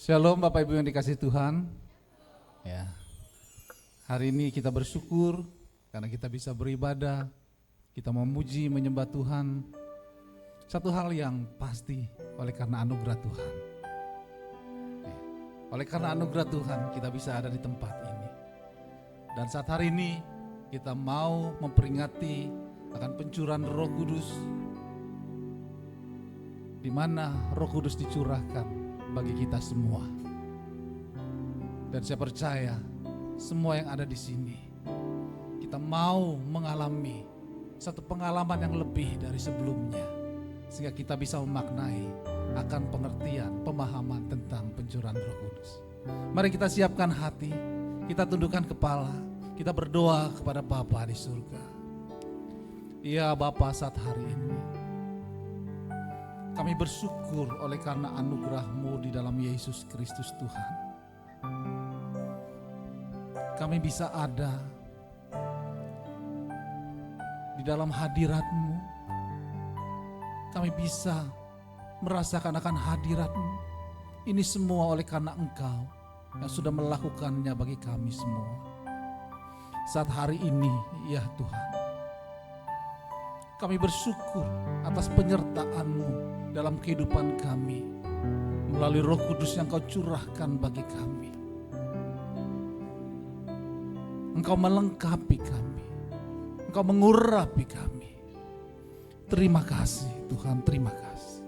Shalom Bapak Ibu yang dikasihi Tuhan. Ya. Hari ini kita bersyukur karena kita bisa beribadah, kita memuji, menyembah Tuhan. Satu hal yang pasti oleh karena anugerah Tuhan. Ya. Oleh karena anugerah Tuhan kita bisa ada di tempat ini. Dan saat hari ini kita mau memperingati akan pencurahan Roh Kudus, di mana Roh Kudus dicurahkan bagi kita semua. Dan saya percaya semua yang ada di sini kita mau mengalami satu pengalaman yang lebih dari sebelumnya, sehingga kita bisa memaknai akan pengertian, pemahaman tentang pencurahan Roh Kudus. Mari kita siapkan hati, kita tundukkan kepala, kita berdoa kepada Bapa di surga. Ya Bapa, saat hari ini kami bersyukur oleh karena anugerah-Mu di dalam Yesus Kristus Tuhan. Kami bisa ada di dalam hadirat-Mu. Kami bisa merasakan akan hadirat-Mu. Ini semua oleh karena Engkau yang sudah melakukannya bagi kami semua. Saat hari ini ya Tuhan, kami bersyukur atas penyertaan-Mu dalam kehidupan kami melalui Roh Kudus yang Kau curahkan bagi kami. Engkau melengkapi kami, Engkau mengurapi kami. Terima kasih Tuhan, terima kasih.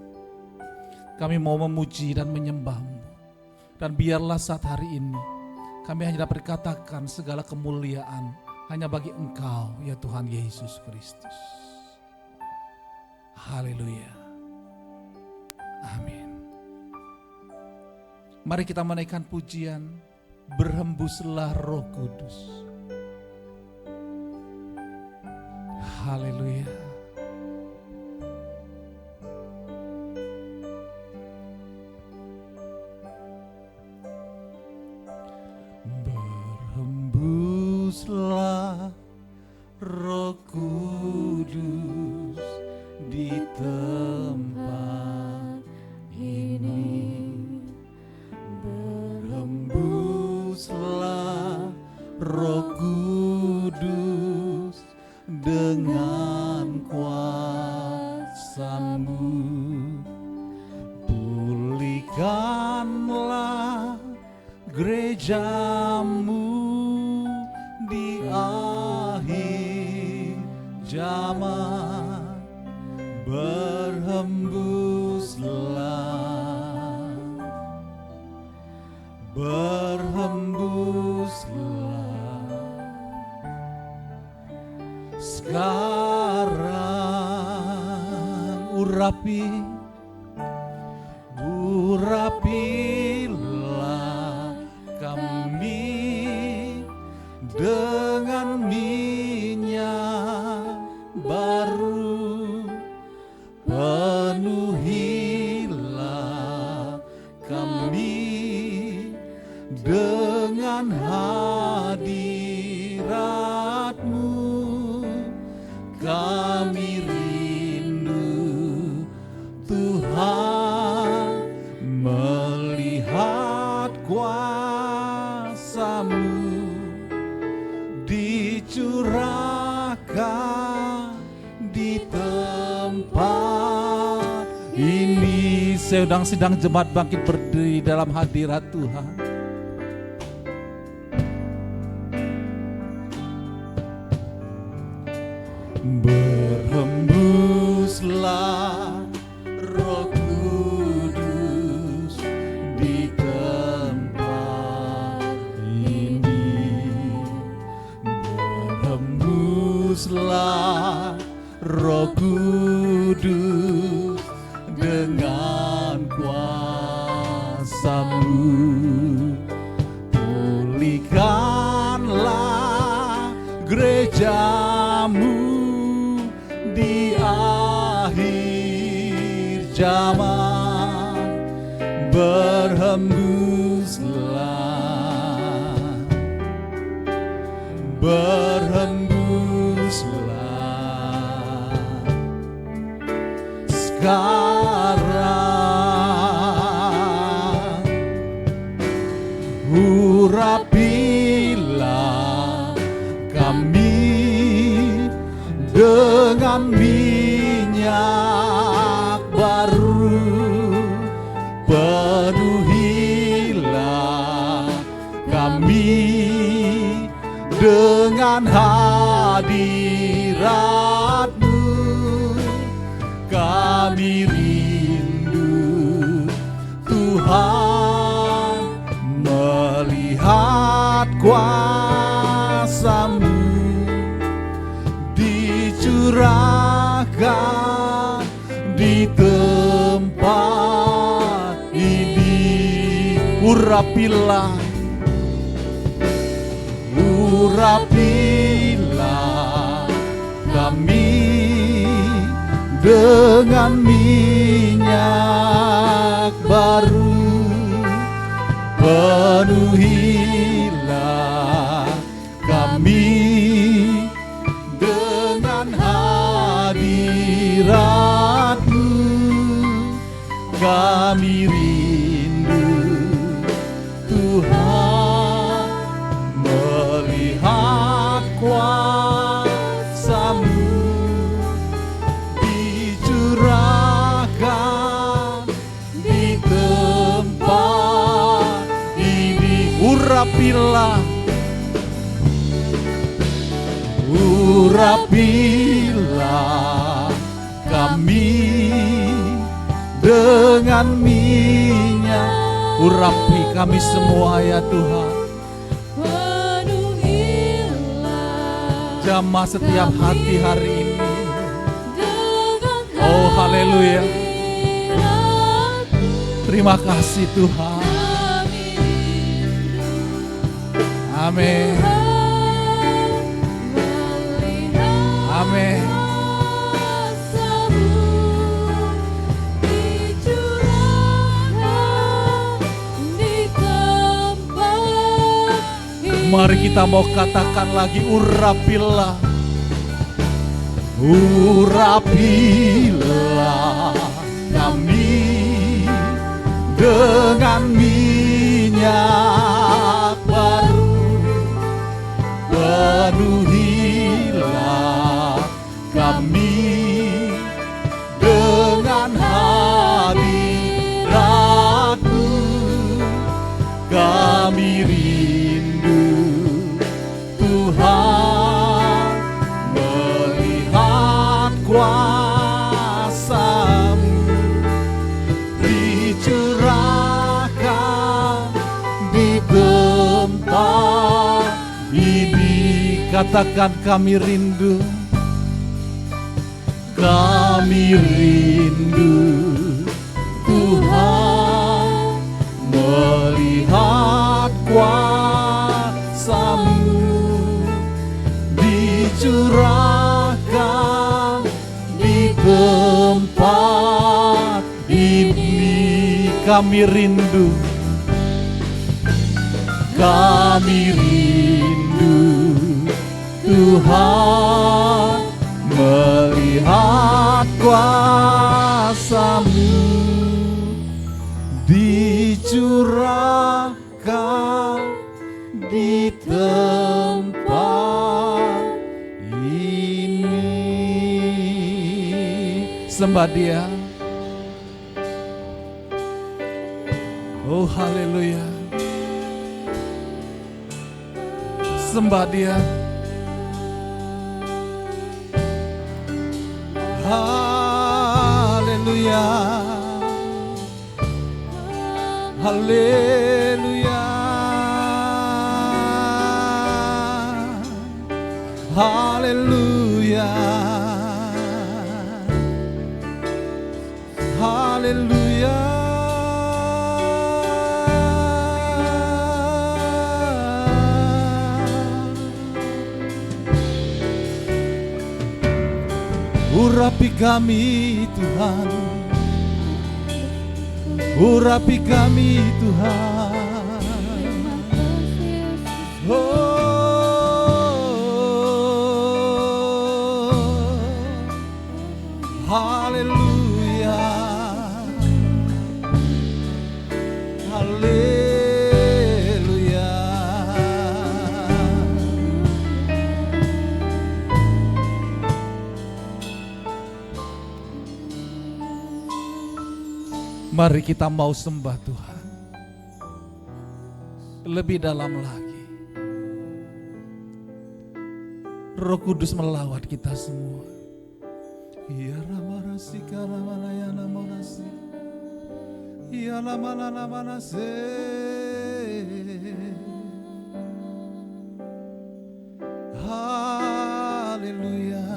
Kami mau memuji dan menyembah-Mu. Dan biarlah saat hari ini kami hanya dapat katakan segala kemuliaan hanya bagi Engkau ya Tuhan Yesus Kristus. Haleluya. Amin. Mari kita menaikkan pujian, berhembuslah Roh Kudus. Haleluya. Berhembuslah Roh Kudus di tempat ini, berhembuslah Roh Kudus dengan kuasa-Mu, pulihkanlah gereja-Mu di akhir zaman. Berhembuslah, berhembuslah sekarang. Urapilah kami dengan minyak baru. Penuhilah kami dengan hadirat-Mu. Kami rindu Tuhan melihat kuasa-Mu dicurahkan di tempat ini. Sedang jemaat bangkit berdiri dalam hadirat Tuhan. Berhembuslah Roh Kudus di tempat ini. Berhembuslah Roh Kudus dengan kuasa-Mu, pulihkanlah gereja-Mu di akhir zaman. Berhembuslah, berhembuslah sekarang. urapilah kami dengan minyak baru, penuhilah kami dengan hadirat-Mu. Kami rindu Tuhan melihat kuasa-Mu dicurahkan di tempat ini. Urapilah kami dengan minyak baru, penuhilah kami dengan hadirat-Mu. Kami rindu Tuhan melihat kuasa-Mu dicurahkan di tempat ini. Urapilah kami dengan minyak. Urapi kami semua ya Tuhan. Jamah setiap hati hari ini. Oh haleluya. Terima kasih Tuhan. Amin. Amin. Mari kita mau katakan lagi, urapilah kami dengan minyak baru, penuhilah kami dengan hadirat-Mu. Kami rindu Tuhan melihat kuasa-Mu dicurahkan di tempat ini. Katakan kami rindu. Kami rindu Tuhan melihat kuasa-Mu dicurahkan di tempat ini. Kami rindu Tuhan melihat kuasa-Mu dicurahkan di tempat ini. Sembah Dia. Oh haleluya. Sembah Dia. Haleluya. Haleluya. Haleluya. Haleluya. Urapi kami Tuhan, urapi kami Tuhan. Oh, haleluya, haleluya. Mari kita mau sembah Tuhan lebih dalam lagi. Roh Kudus melawat kita semua. Ya ramarasi karamanayana morasi. Ya lamanana manase. Haleluya.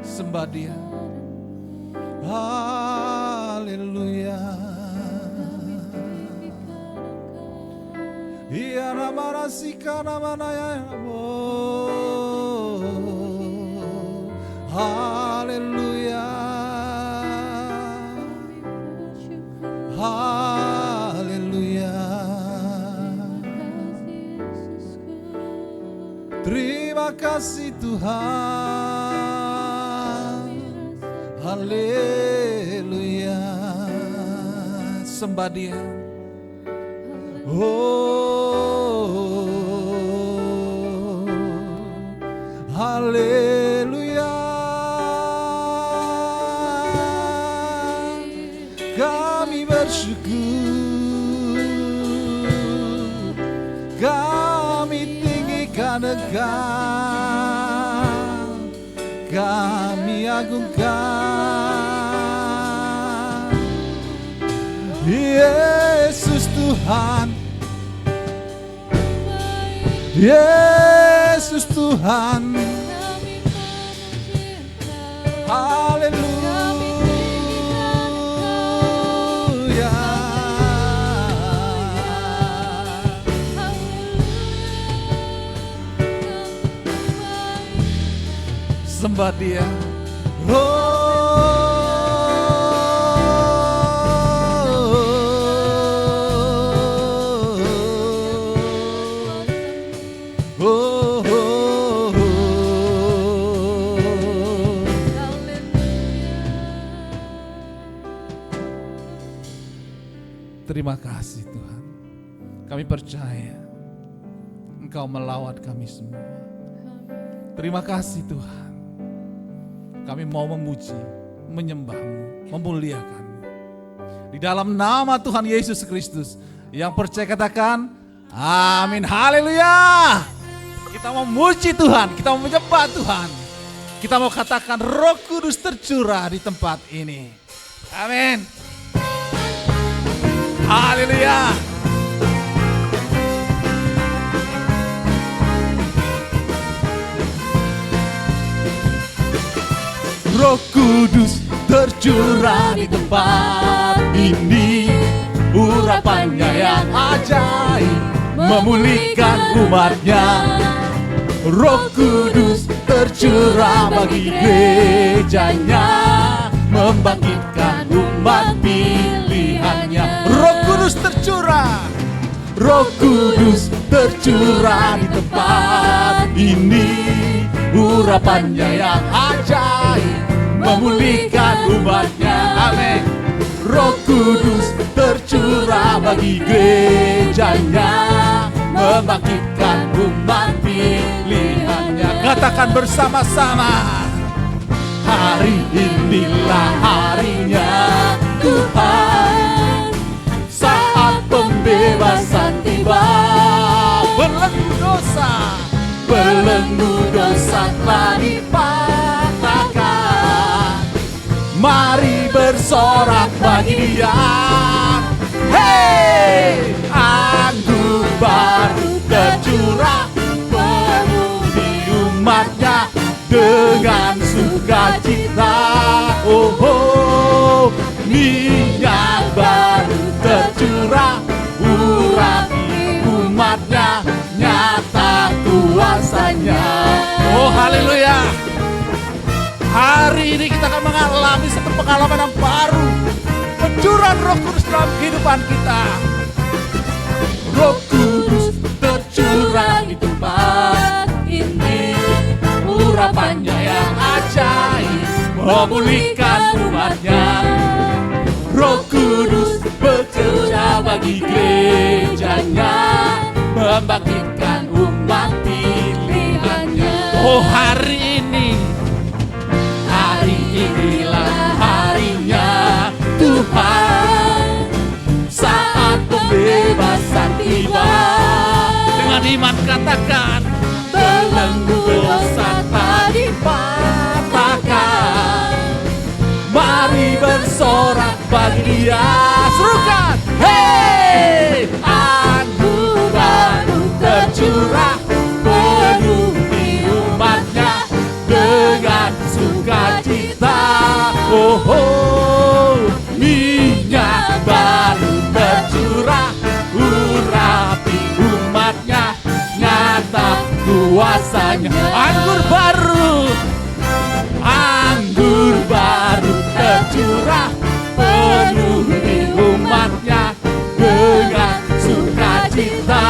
Sembah Dia. Haleluya. Ya ramarasi karamanayana haleluya, haleluya. Terima kasih Tuhan, haleluya. Sembah Dia. Oh, haleluya. Kami bersyukur, kami tinggikan Engkau, kami agungkan Yesus Tuhan, Yesus Tuhan. Haleluya. Sembah Dia. Terima kasih Tuhan. Kami percaya Engkau melawat kami semua. Terima kasih Tuhan. Kami mau memuji, menyembah-Mu, memuliakan-Mu. Di dalam nama Tuhan Yesus Kristus. Yang percaya katakan amin. Haleluya. Kita mau memuji Tuhan, kita mau menyembah Tuhan. Kita mau katakan Roh Kudus tercurah di tempat ini. Amin. Haleluya. Roh Kudus tercurah di tempat ini, urapannya yang ajaib memulihkan umatnya. Roh Kudus tercurah bagi gerejanya, membangkitkan umat pilihannya. Roh Kudus tercurah, Roh Kudus tercurah di tempat ini, urapannya yang ajaib memulihkan umatnya. Amin. Roh Kudus tercurah bagi gerejanya, membangkitkan umat pilihannya. Katakan bersama-sama. Hari inilah harinya Tuhan, saat pembebasan tiba. Belenggu dosa telah dipatahkan. Mari bersorak bagi Dia. Hey, anggur baru tercurah penuhi umatnya dengan sukacita. Oh, oh, minyak baru tercurah, urapi umatnya, nyata kuasanya. Oh, haleluya. Hari ini kita akan mengalami satu pengalaman yang baru, pencurahan Roh Kudus dalam kehidupan kita. Roh Kudus tercurah di tempat ini, urapannya yang ajaib memulihkan umatnya. Roh Kudus bekerja bagi gerejanya, membangkitkan umat pilihannya. Oh, hari inilah harinya Tuhan, beriman. Dengan iman katakan, Belenggu dosa tak dipatahkan. Mari bersorak bagi Dia. Serukan, hey! Anggur baru tercurah penuhi umatnya dengan sukacita. Oh, oh, minyak baru tercurah urapi umatnya, nyata kuasanya. Anggur baru tercurah penuhi umatnya dengan sukacita.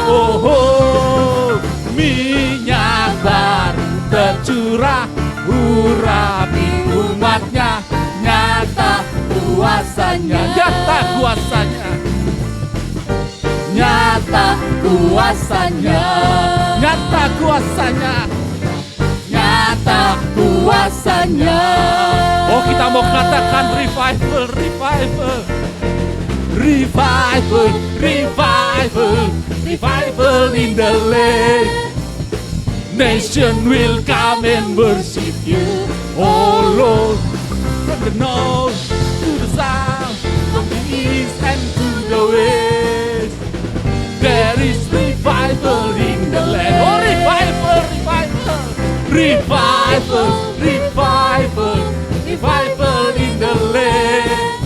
Oh, oh, minyak baru tercurah urapi umatnya, nyata kuasanya. Nyata kuasanya. Nyata kuasanya. Nyata kuasanya. Nyata kuasanya. oh kita mau katakan revival, revival. Revival, revival, revival in the land. Nation will come and worship you, oh Lord. From the north to the south, from the east and to the west, there is revival in the land. Oh, revival, revival, revival, revival, revival in the land.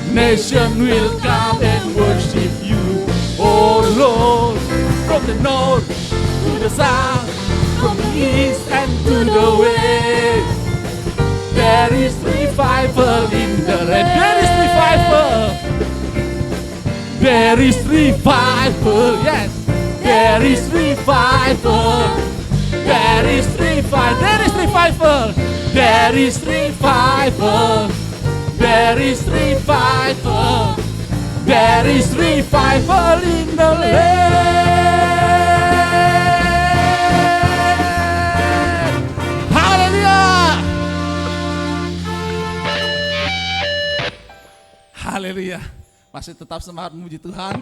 Nation will come and worship you, oh Lord. From the north to the south, from the east and to the west, there is revival in the land. There is revival. There is revival. Yes, there is revival. There is revival. There is revival. There is revival. There is revival. There is revival in the land. Haleluya. Haleluya. Masih tetap semangat memuji Tuhan.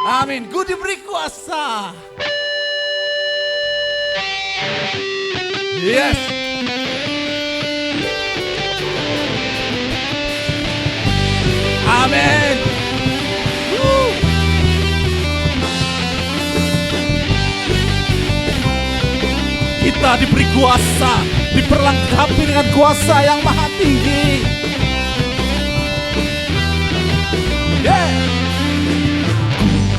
Amin. Ku diberi kuasa. Yes. Amin. Kita diberi kuasa, diperlengkapi dengan kuasa yang maha tinggi. Yeah.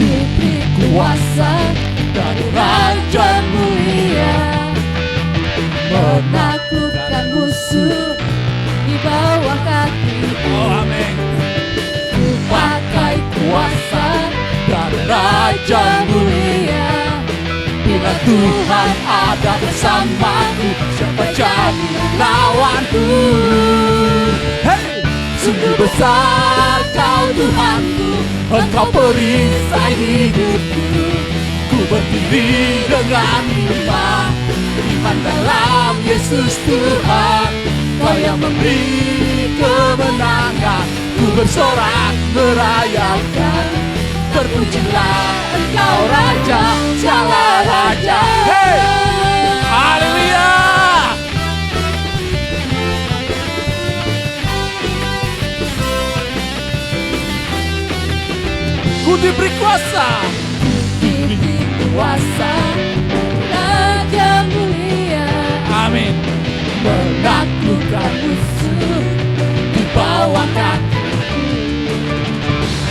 Diberi kuasa dari Raja Mulia, menaklukkan musuh di bawah kaki. Oh amin. Pakai kuasa dari Raja Mulia. Bila Tuhan ada bersamaku, siapa jadi lawanku? Hey! Sungguh besar Kau Tuhanku, Engkau perisai hidupku. Ku berdiri dengan iman, iman dalam Yesus Tuhan. Kau yang memberi kemenangan, ku bersorak merayakan. Terpujilah Engkau Raja, segala Raja. Hey! Haleluya. Ku diberi kuasa. Diberi kuasa Raja Mulia. Amin. Menaklukkan musuh di bawah kaki.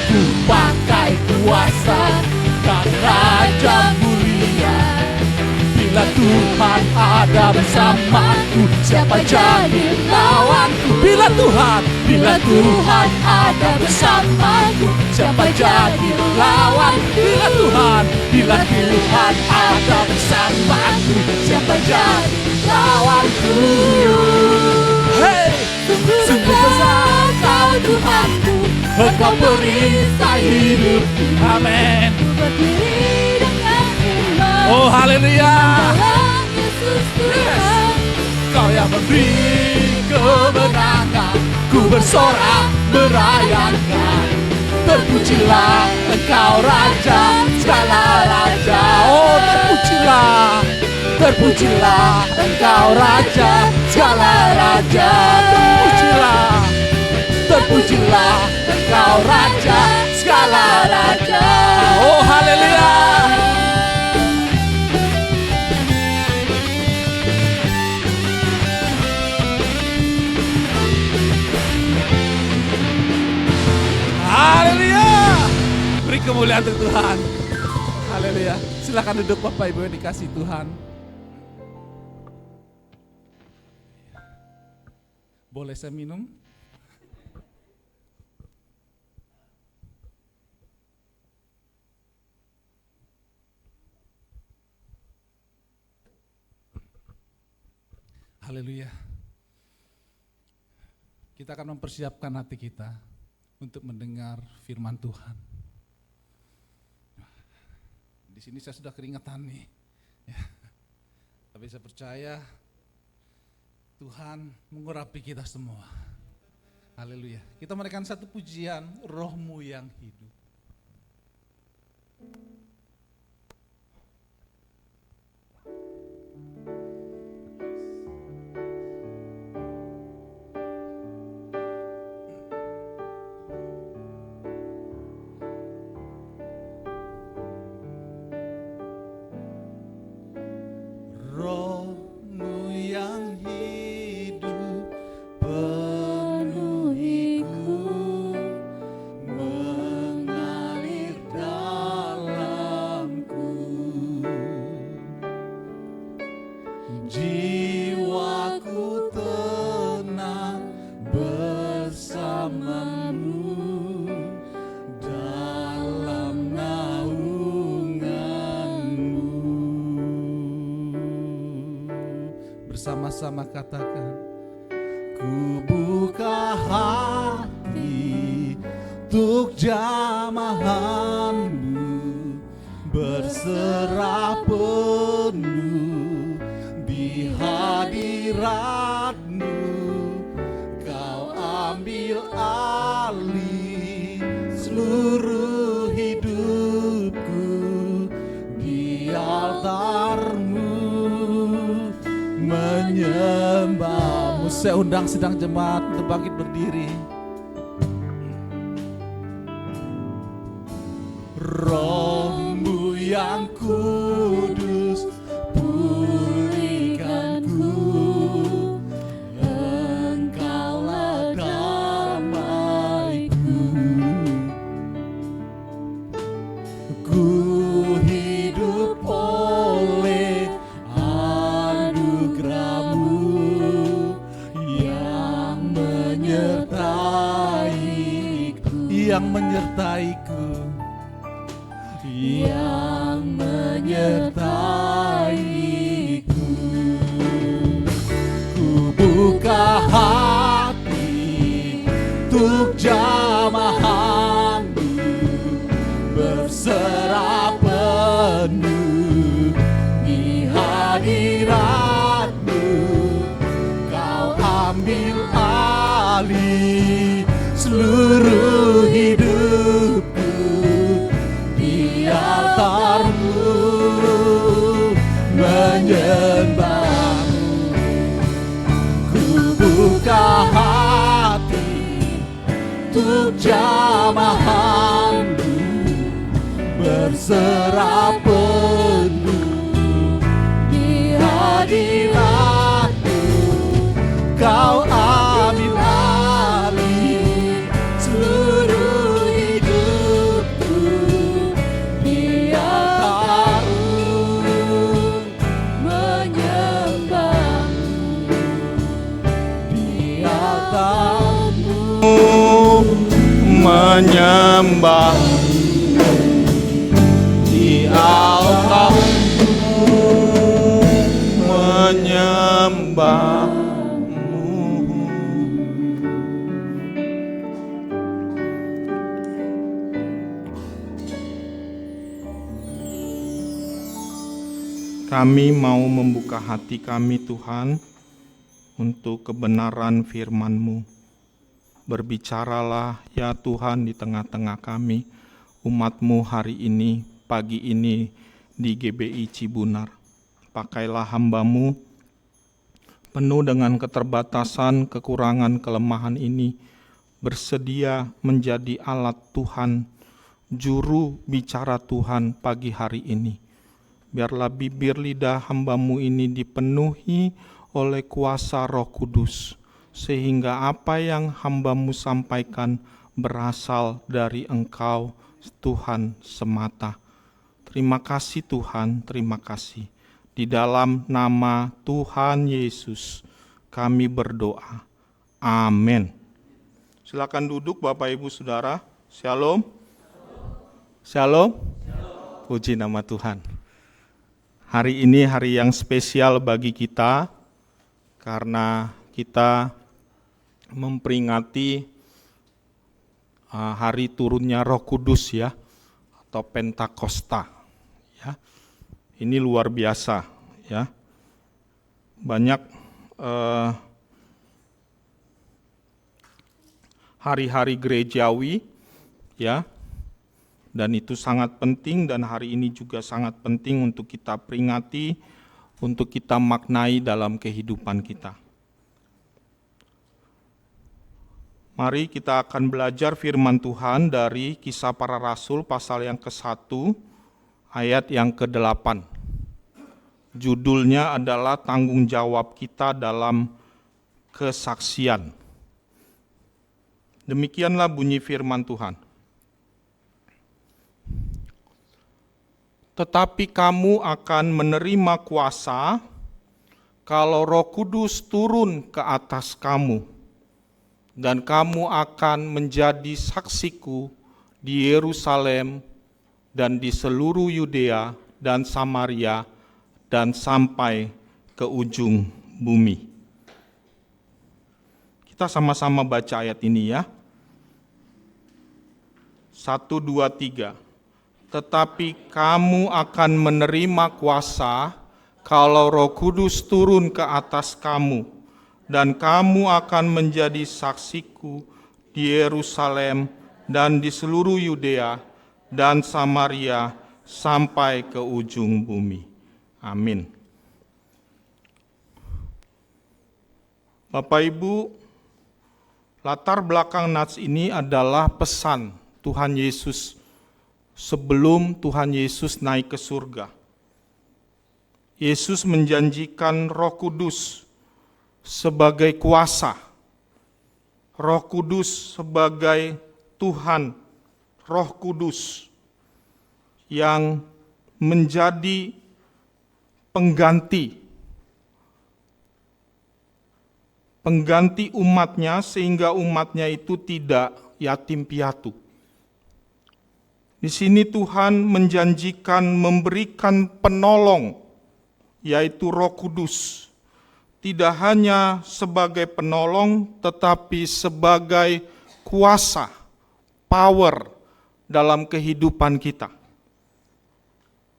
Ku pakai kuasa dan Raja Mulia. Bila Tuhan ada bersamaku, siapa jadi lawanku? Bila Tuhan ada bersamaku, siapa jadi lawan? Bila Tuhan ada bersamaku, siapa jadi lawanku? Hey, sungguh besar Kau Tuhanku, Engkau perisai hidupku. Amin. Berdiri dengan iman. Oh haleluya. Dalam Yesus Tuhan. Kau yang memberi kemenangan, ku bersorak merayakan. Terpujilah Engkau Raja, segala raja. Oh, terpujilah, terpujilah Engkau Raja, segala raja. Terpujilah, terpujilah Engkau Raja, segala raja. Oh, haleluya. Haleluya. Beri kemuliaan untuk Tuhan. Haleluya. Silakan duduk Bapak Ibu yang dikasih Tuhan. Boleh saya minum? Haleluya. Kita akan mempersiapkan hati kita untuk mendengar firman Tuhan. Di sini saya sudah keringetan nih. Ya. Tapi saya percaya Tuhan mengurapi kita semua. Haleluya. Kita menaikkan satu pujian, Roh-Mu yang hidup. Roh-Mu yang hidup penuhiku, mengalir dalamku. Jiwaku tenang bersamamu dalam naunganmu. Bersama-sama katakan, ku buka hati untuk jamahanmu, berserah penuh di hadiratmu. Kau ambil alih seluruh hidupku di altarmu, menyembahmu. Saya undang sedang jemaat untuk bangkit berdiri. Roh-Mu yang kudus pulihkanku, Engkaulah damaiku. Ku hidup oleh anugerah-Mu yang menyertaiku, yang menyertaiku, yang menyertaiku. Ku buka hati untuk jamahan-Mu, berserah penuh di hadirat-Mu. Kau ambil alih seluruh hidupku di altar-Mu, menyembah-Mu. Ku buka hati untuk jamahan-Mu, berserah penuh di hadirat-Mu. Kau ambil alih seluruh hidupku di altar-Mu, menyembah-Mu di altar-Mu, menyembah di altar-Mu, menyembah-Mu. Kami mau membuka hati kami, Tuhan, untuk kebenaran firman-Mu. berbicaralah ya Tuhan di tengah-tengah kami, umat-Mu hari ini, pagi ini di GBI Cibunar. Pakailah hamba-Mu penuh dengan keterbatasan, kekurangan, kelemahan ini, bersedia menjadi alat Tuhan, juru bicara Tuhan pagi hari ini. Biarlah bibir lidah hamba-Mu ini dipenuhi oleh kuasa Roh Kudus, sehingga apa yang hamba-Mu sampaikan berasal dari Engkau, Tuhan semata. Terima kasih Tuhan, terima kasih. Di dalam nama Tuhan Yesus kami berdoa. Amin. Silakan duduk Bapak Ibu Saudara. Shalom. Shalom. Puji nama Tuhan. Hari ini hari yang spesial bagi kita karena kita memperingati hari turunnya Roh Kudus ya, atau Pentakosta. Ya. Ini luar biasa ya. Banyak hari-hari gerejawi ya, dan itu sangat penting, dan hari ini juga sangat penting untuk kita peringati, untuk kita maknai dalam kehidupan kita. Mari kita akan belajar firman Tuhan dari Kisah Para Rasul pasal yang ke-1 ayat yang ke-8. Judulnya adalah tanggung jawab kita dalam kesaksian. Demikianlah bunyi firman Tuhan. Tetapi kamu akan menerima kuasa kalau Roh Kudus turun ke atas kamu, dan kamu akan menjadi saksiku di Yerusalem dan di seluruh Yudea dan Samaria dan sampai ke ujung bumi. Kita sama-sama baca ayat ini ya. 1, 2, 3. Tetapi kamu akan menerima kuasa kalau Roh Kudus turun ke atas kamu, dan kamu akan menjadi saksiku di Yerusalem dan di seluruh Yudea dan Samaria sampai ke ujung bumi. Amin. Bapak Ibu, latar belakang nats ini adalah pesan Tuhan Yesus sebelum Tuhan Yesus naik ke surga. Yesus menjanjikan Roh Kudus sebagai kuasa, Roh Kudus sebagai Tuhan, Roh Kudus yang menjadi pengganti umatnya, sehingga umatnya itu tidak yatim piatu. Di sini Tuhan menjanjikan memberikan penolong, yaitu Roh Kudus. Tidak hanya sebagai penolong, tetapi sebagai kuasa, power dalam kehidupan kita.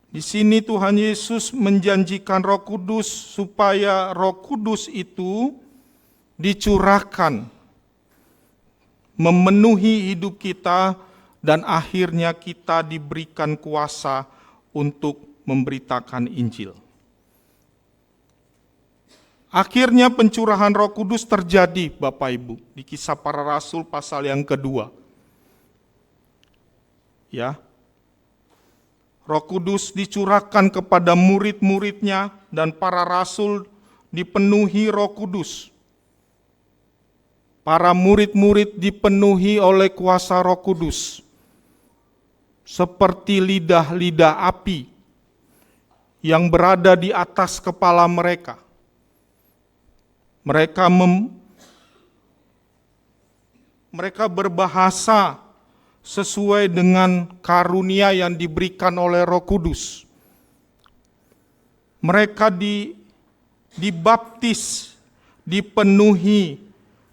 Di sini Tuhan Yesus menjanjikan Roh Kudus supaya Roh Kudus itu dicurahkan, memenuhi hidup kita, dan akhirnya kita diberikan kuasa untuk memberitakan Injil. Akhirnya pencurahan Roh Kudus terjadi, Bapak Ibu, di Kisah Para Rasul pasal yang kedua. Ya. Roh Kudus dicurahkan kepada murid-muridnya, dan para rasul dipenuhi Roh Kudus. Para murid-murid dipenuhi oleh kuasa Roh Kudus, seperti lidah-lidah api yang berada di atas kepala mereka. Mereka berbahasa sesuai dengan karunia yang diberikan oleh Roh Kudus. Mereka dibaptis, dipenuhi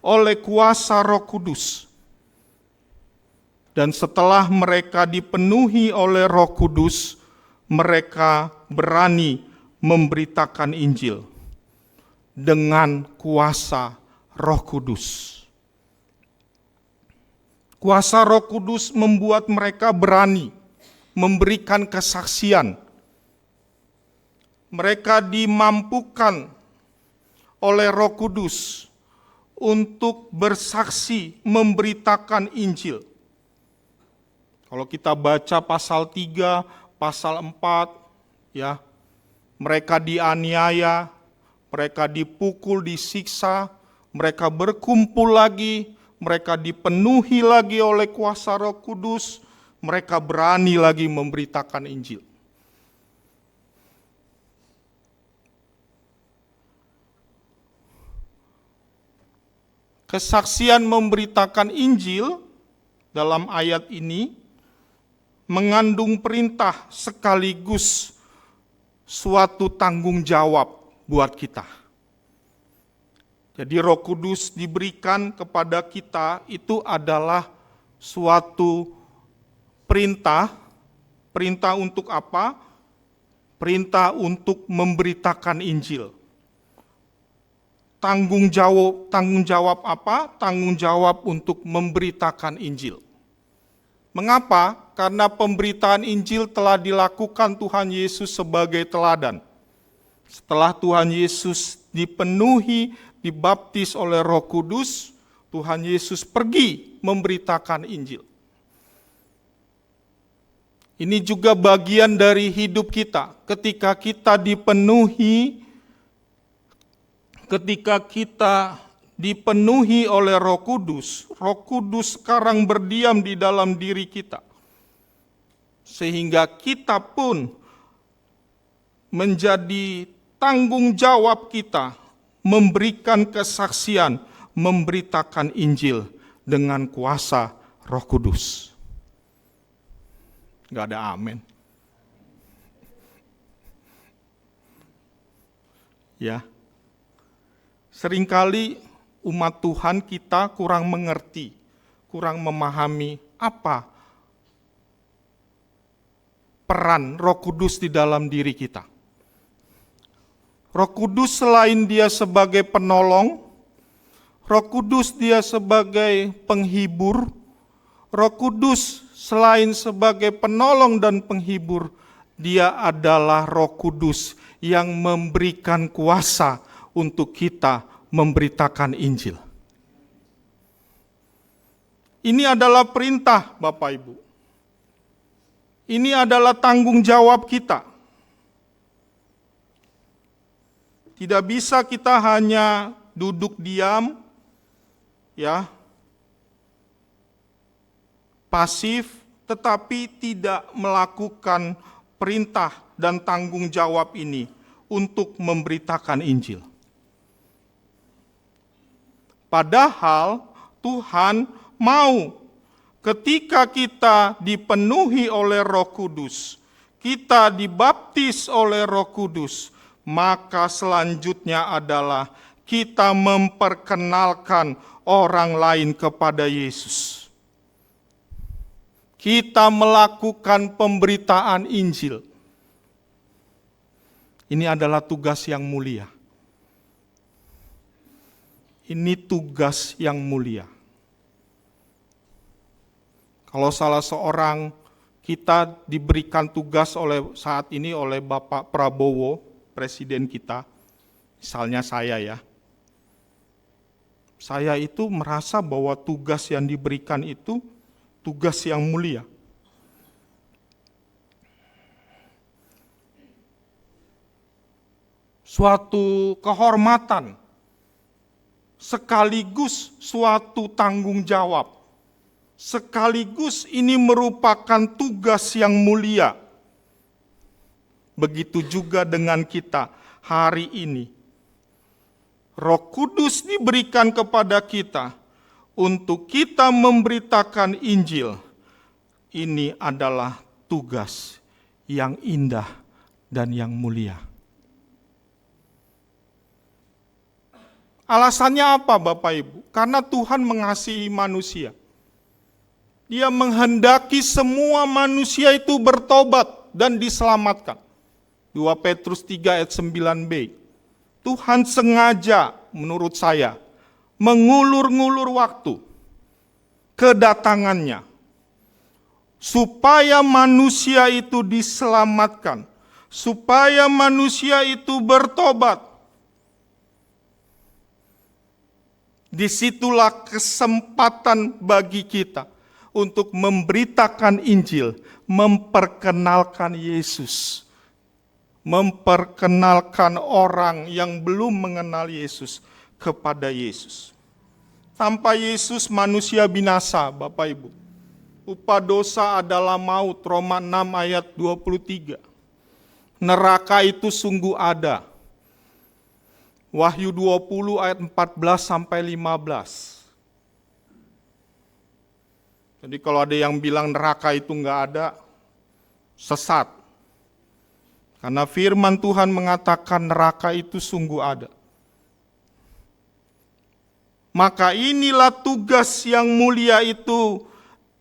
oleh kuasa Roh Kudus. Dan setelah mereka dipenuhi oleh Roh Kudus, mereka berani memberitakan Injil dengan kuasa Roh Kudus. Kuasa Roh Kudus membuat mereka berani memberikan kesaksian. Mereka dimampukan oleh Roh Kudus untuk bersaksi memberitakan Injil. Kalau kita baca pasal 3, pasal 4, ya, mereka dianiaya, mereka dipukul, disiksa, mereka berkumpul lagi, mereka dipenuhi lagi oleh kuasa Roh Kudus, mereka berani lagi memberitakan Injil. Kesaksian memberitakan Injil dalam ayat ini mengandung perintah sekaligus suatu tanggung jawab buat kita. Jadi Roh Kudus diberikan kepada kita itu adalah suatu perintah. Perintah untuk apa? Perintah untuk memberitakan Injil. Tanggung jawab apa? Tanggung jawab untuk memberitakan Injil. Mengapa? Karena pemberitaan Injil telah dilakukan Tuhan Yesus sebagai teladan. Setelah Tuhan Yesus dipenuhi, dibaptis oleh Roh Kudus, Tuhan Yesus pergi memberitakan Injil. Ini juga bagian dari hidup kita. Ketika kita dipenuhi oleh Roh Kudus sekarang berdiam di dalam diri kita. Sehingga kita pun menjadi tanggung jawab kita memberikan kesaksian, memberitakan Injil dengan kuasa Roh Kudus. Gak ada amin. Ya. Seringkali umat Tuhan kita kurang mengerti, kurang memahami apa peran Roh Kudus di dalam diri kita. Roh Kudus selain dia sebagai penolong, Roh Kudus dia sebagai penghibur, Roh Kudus selain sebagai penolong dan penghibur, dia adalah Roh Kudus yang memberikan kuasa untuk kita memberitakan Injil. Ini adalah perintah Bapak Ibu. Ini adalah tanggung jawab kita. Tidak bisa kita hanya duduk diam, ya, pasif, tetapi tidak melakukan perintah dan tanggung jawab ini untuk memberitakan Injil. Padahal Tuhan mau ketika kita dipenuhi oleh Roh Kudus, kita dibaptis oleh Roh Kudus, maka selanjutnya adalah kita memperkenalkan orang lain kepada Yesus. Kita melakukan pemberitaan Injil. Ini adalah tugas yang mulia. Ini tugas yang mulia. Kalau salah seorang kita diberikan tugas saat ini oleh Bapak Prabowo, Presiden kita, misalnya saya ya. Saya itu merasa bahwa tugas yang diberikan itu tugas yang mulia. Suatu kehormatan, sekaligus suatu tanggung jawab, sekaligus ini merupakan tugas yang mulia. Begitu juga dengan kita hari ini. Roh Kudus diberikan kepada kita untuk kita memberitakan Injil. Ini adalah tugas yang indah dan yang mulia. Alasannya apa Bapak Ibu? Karena Tuhan mengasihi manusia. Dia menghendaki semua manusia itu bertobat dan diselamatkan. 2 Petrus 3 ayat 9b. Tuhan sengaja menurut saya mengulur-ngulur waktu. kedatangannya, supaya manusia itu diselamatkan, supaya manusia itu bertobat. Disitulah kesempatan bagi kita untuk memberitakan Injil, memperkenalkan Yesus, memperkenalkan orang yang belum mengenal Yesus kepada Yesus. Tanpa Yesus manusia binasa, Bapak Ibu. Upah dosa adalah maut, Roma 6 ayat 23. Neraka itu sungguh ada. Wahyu 20 ayat 14 sampai 15. Jadi kalau ada yang bilang neraka itu enggak ada, sesat. Karena firman Tuhan mengatakan neraka itu sungguh ada. Maka inilah tugas yang mulia itu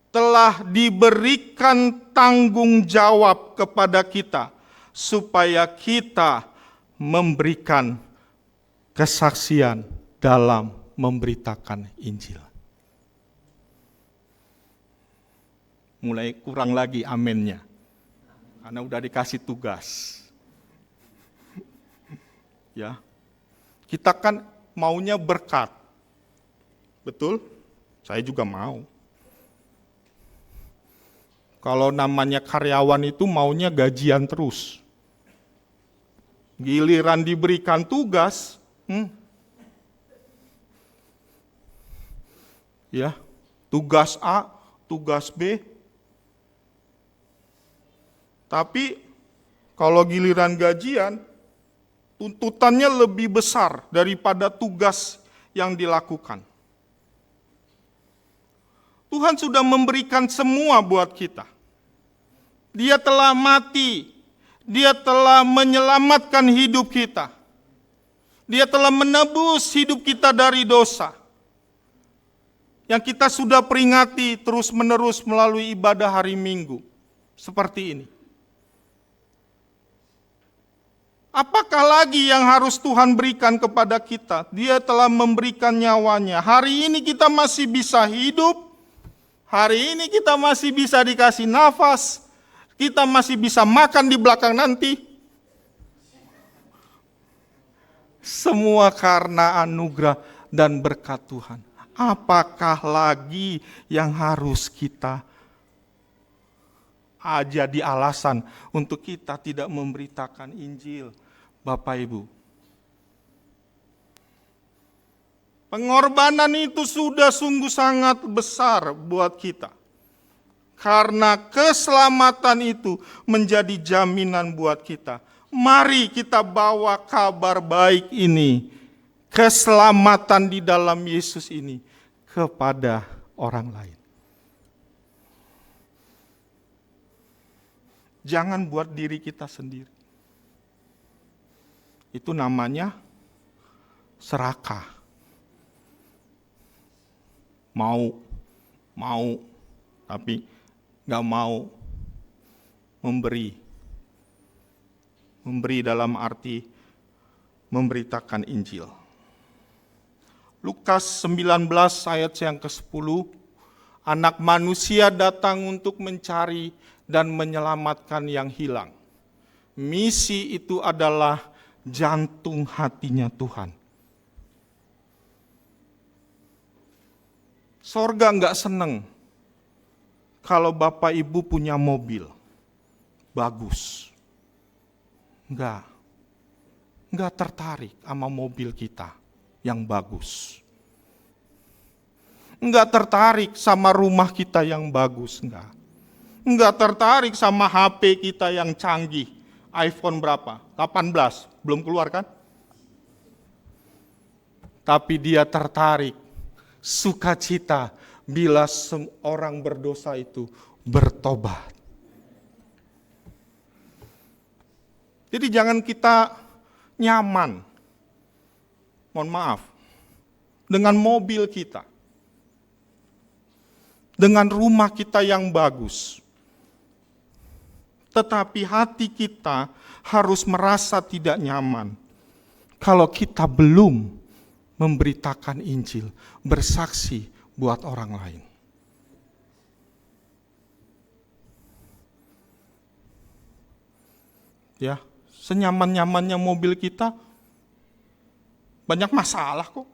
telah diberikan tanggung jawab kepada kita, supaya kita memberikan kesaksian dalam memberitakan Injil. Mulai kurang lagi amennya, karena udah dikasih tugas. Ya, kita kan maunya berkat, betul? Saya juga mau. Kalau namanya karyawan itu maunya gajian terus. Giliran diberikan tugas, ya, tugas A, tugas B. Tapi kalau giliran gajian, tuntutannya lebih besar daripada tugas yang dilakukan. Tuhan sudah memberikan semua buat kita. Dia telah mati, Dia telah menyelamatkan hidup kita. Dia telah menebus hidup kita dari dosa. Yang kita sudah peringati terus-menerus melalui ibadah hari Minggu. Seperti ini. Apakah lagi yang harus Tuhan berikan kepada kita? Dia telah memberikan nyawanya. Hari ini kita masih bisa hidup. Hari ini kita masih bisa dikasih nafas. Kita masih bisa makan di belakang nanti. Semua karena anugerah dan berkat Tuhan. Apakah lagi yang harus kita jadi alasan untuk kita tidak memberitakan Injil, Bapak Ibu? Pengorbanan itu sudah sungguh sangat besar buat kita. Karena keselamatan itu menjadi jaminan buat kita. Mari kita bawa kabar baik ini, keselamatan di dalam Yesus ini, kepada orang lain. Jangan buat diri kita sendiri. Itu namanya serakah. Mau, tapi nggak mau memberi. Memberi dalam arti memberitakan Injil. Lukas 19 ayat yang ke-10, Anak manusia datang untuk mencari dan menyelamatkan yang hilang. Misi itu adalah jantung hatinya Tuhan. Sorga nggak seneng kalau Bapak Ibu punya mobil bagus. Nggak tertarik sama mobil kita yang bagus. Nggak tertarik sama rumah kita yang bagus, nggak tertarik sama HP kita yang canggih. iPhone berapa? 18, belum keluar kan? Tapi dia tertarik, sukacita bila orang berdosa itu bertobat. Jadi jangan kita nyaman, mohon maaf, dengan mobil kita, dengan rumah kita yang bagus. Tetapi hati kita harus merasa tidak nyaman kalau kita belum memberitakan Injil, bersaksi buat orang lain. Ya, senyaman-nyamannya mobil kita banyak masalah kok.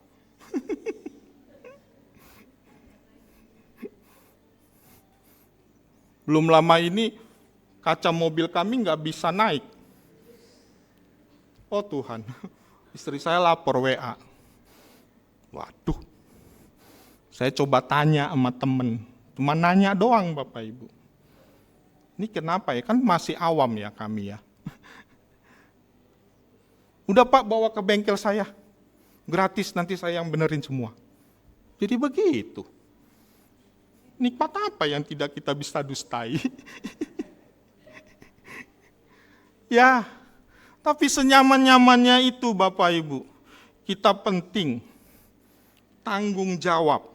Belum lama ini kaca mobil kami nggak bisa naik. Oh Tuhan, istri saya lapor WA. Waduh, saya coba tanya sama temen, cuma nanya doang Bapak Ibu. Ini kenapa ya, kan masih awam ya kami ya. Udah Pak, bawa ke bengkel saya, gratis, nanti saya yang benerin semua. Jadi begitu. Nikmat apa yang tidak kita bisa dustai? Ya, tapi senyaman-nyamannya itu Bapak Ibu, kita penting tanggung jawab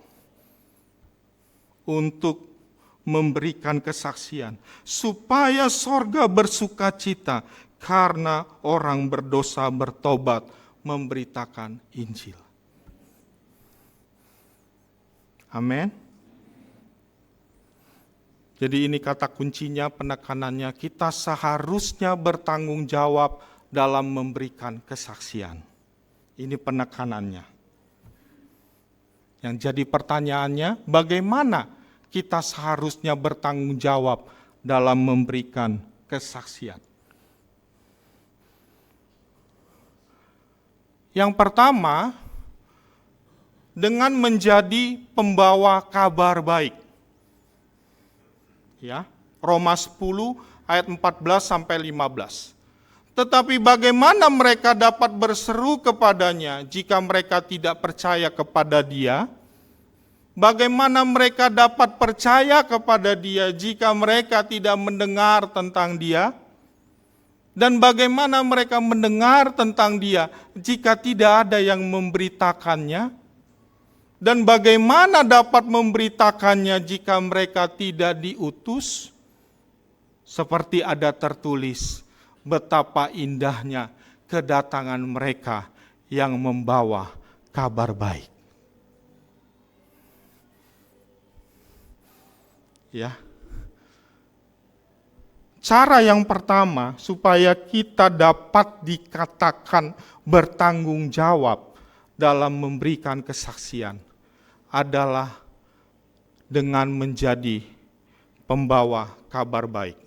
untuk memberikan kesaksian, supaya sorga bersuka cita karena orang berdosa bertobat memberitakan Injil. Amin. Jadi ini kata kuncinya, penekanannya, kita seharusnya bertanggung jawab dalam memberikan kesaksian. Ini penekanannya. Yang jadi pertanyaannya, bagaimana kita seharusnya bertanggung jawab dalam memberikan kesaksian? Yang pertama, dengan menjadi pembawa kabar baik. Ya, Roma 10 ayat 14 sampai 15. Tetapi bagaimana mereka dapat berseru kepadanya jika mereka tidak percaya kepada Dia? Bagaimana mereka dapat percaya kepada Dia jika mereka tidak mendengar tentang Dia? Dan bagaimana mereka mendengar tentang Dia jika tidak ada yang memberitakannya? Dan bagaimana dapat memberitakannya jika mereka tidak diutus? Seperti ada tertulis, betapa indahnya kedatangan mereka yang membawa kabar baik. Ya. Cara yang pertama supaya kita dapat dikatakan bertanggung jawab dalam memberikan kesaksian adalah dengan menjadi pembawa kabar baik.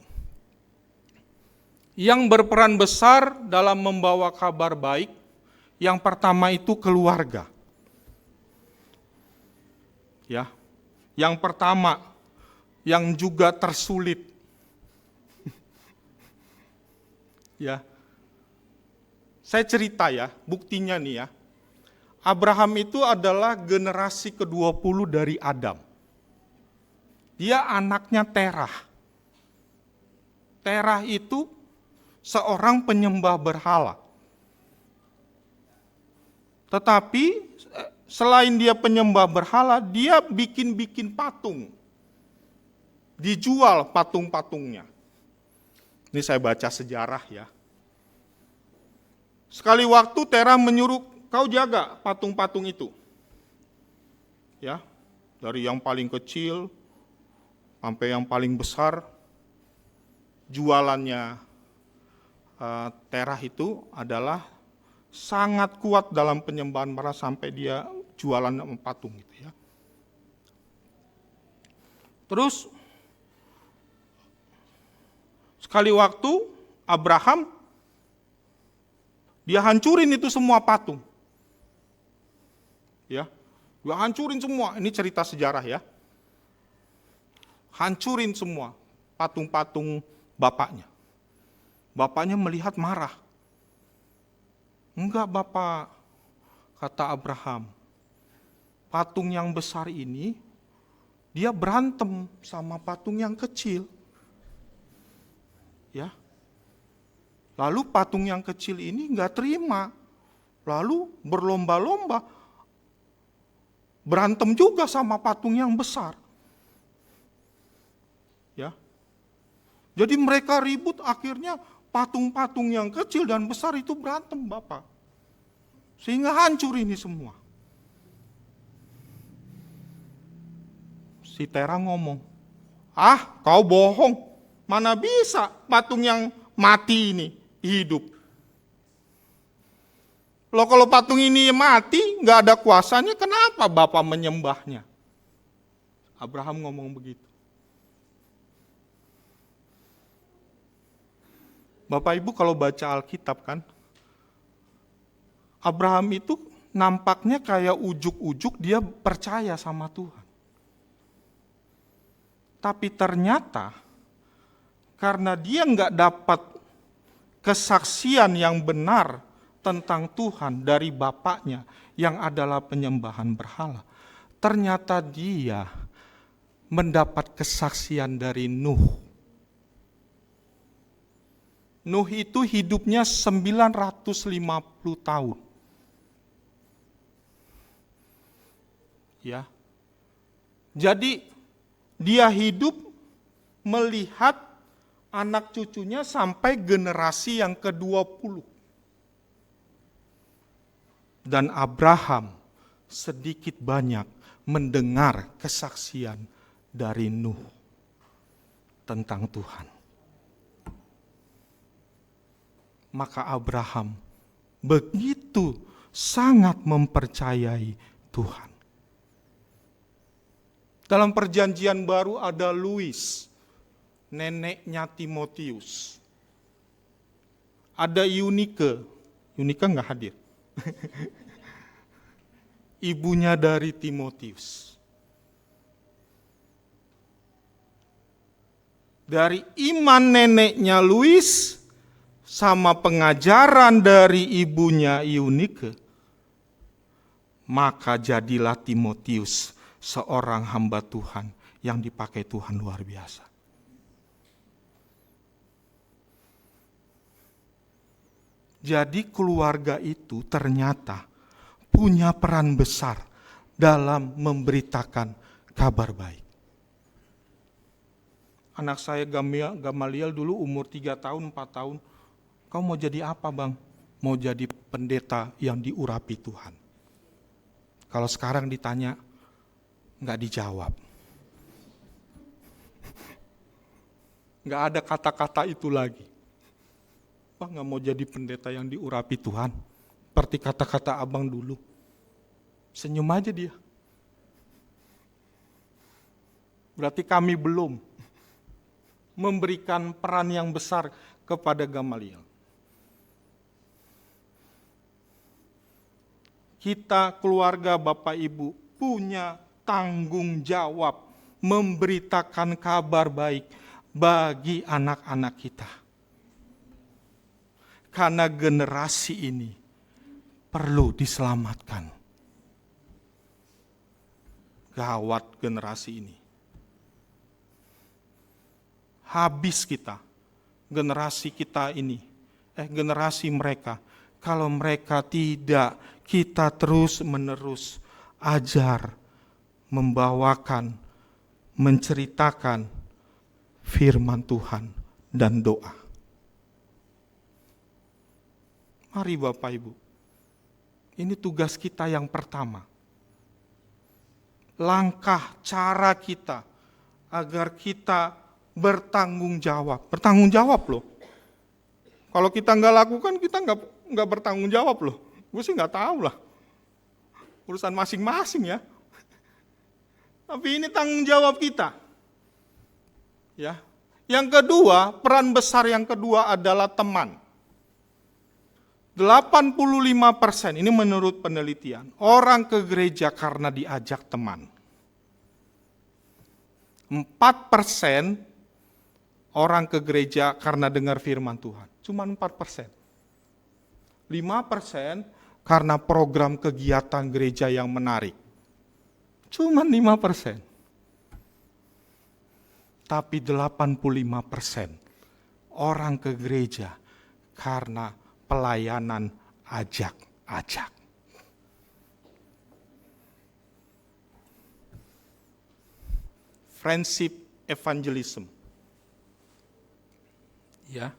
Yang berperan besar dalam membawa kabar baik, yang pertama itu keluarga. Ya. Yang pertama, yang juga tersulit. Ya. Saya cerita ya, buktinya nih ya. Abraham itu adalah generasi ke-20 dari Adam. Dia anaknya Terah. Terah itu seorang penyembah berhala. Tetapi selain dia penyembah berhala, dia bikin patung. Dijual patung-patungnya. Ini saya baca sejarah ya. Sekali waktu Terah menyuruh, kau jaga patung-patung itu. Ya, dari yang paling kecil sampai yang paling besar, jualannya Terah itu adalah sangat kuat dalam penyembahan berhala sampai dia jualan patung gitu ya. Terus sekali waktu Abraham dia hancurin itu semua patung. Ya, dia hancurin semua. Ini cerita sejarah ya. Hancurin semua patung-patung bapaknya. Bapaknya melihat marah. Enggak Bapak, kata Abraham. Patung yang besar ini, dia berantem sama patung yang kecil. Ya. Lalu patung yang kecil ini enggak terima. Lalu berlomba-lomba berantem juga sama patung yang besar. Ya. Jadi mereka ribut, akhirnya patung-patung yang kecil dan besar itu berantem Bapak. Sehingga hancur ini semua. Si Terah ngomong, "Ah, kau bohong. Mana bisa patung yang mati ini hidup. Loh kalau patung ini mati, nggak ada kuasanya, kenapa Bapak menyembahnya? Abraham ngomong begitu. Bapak Ibu kalau baca Alkitab kan, Abraham itu nampaknya kayak ujuk-ujuk dia percaya sama Tuhan. Tapi ternyata karena dia nggak dapat kesaksian yang benar tentang Tuhan dari bapaknya yang adalah penyembahan berhala, ternyata dia mendapat kesaksian dari Nuh. Nuh itu hidupnya 950 tahun. Ya. Jadi dia hidup melihat anak cucunya sampai generasi yang ke-20. Dan Abraham sedikit banyak mendengar kesaksian dari Nuh tentang Tuhan. Maka Abraham begitu sangat mempercayai Tuhan. Dalam perjanjian baru ada Louis, neneknya Timotius. Ada Eunike nggak hadir. Ibunya dari Timotius. Dari iman neneknya Louis sama pengajaran dari ibunya Eunike, maka jadilah Timotius seorang hamba Tuhan yang dipakai Tuhan luar biasa. Jadi keluarga itu ternyata punya peran besar dalam memberitakan kabar baik. Anak saya Gamaliel dulu umur 3 tahun, 4 tahun. Kau mau jadi apa bang? Mau jadi pendeta yang diurapi Tuhan. Kalau sekarang ditanya, nggak dijawab. Nggak ada kata-kata itu lagi. Wah, nggak mau jadi pendeta yang diurapi Tuhan. Seperti kata-kata abang dulu. Senyum aja dia. Berarti kami belum memberikan peran yang besar kepada Gamaliel. Kita keluarga Bapak Ibu punya tanggung jawab memberitakan kabar baik bagi anak-anak kita. Karena generasi ini perlu diselamatkan. Gawat generasi ini. Habis kita, generasi kita ini, generasi mereka, kalau mereka tidak kita terus-menerus ajar, membawakan, menceritakan firman Tuhan dan doa. Mari Bapak Ibu, ini tugas kita yang pertama. Langkah cara kita agar kita bertanggung jawab. Bertanggung jawab loh. Kalau kita nggak lakukan, kita nggak bertanggung jawab loh. Gue sih nggak tahu lah. Urusan masing-masing ya. Tapi ini tanggung jawab kita. Ya. Yang kedua, peran besar yang kedua adalah teman. 85%, ini menurut penelitian, orang ke gereja karena diajak teman. 4% orang ke gereja karena dengar firman Tuhan. Cuma 4%. 5% karena program kegiatan gereja yang menarik. Cuma 5%. Tapi 85% orang ke gereja karena pelayanan ajak-ajak. Friendship evangelism. Ya.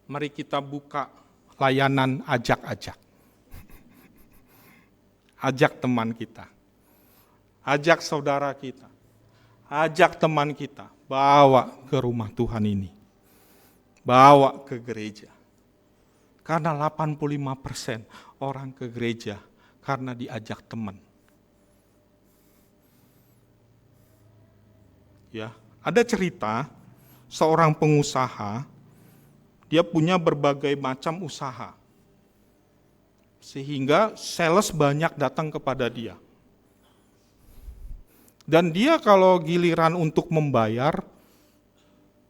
Mari kita buka layanan ajak-ajak. Ajak teman kita. Ajak saudara kita. Ajak teman kita. Bawa ke rumah Tuhan ini. bawa ke gereja. Karena 85% orang ke gereja karena diajak teman. Ya, ada cerita seorang pengusaha, dia punya berbagai macam usaha. Sehingga sales banyak datang kepada dia. Dan dia kalau giliran untuk membayar,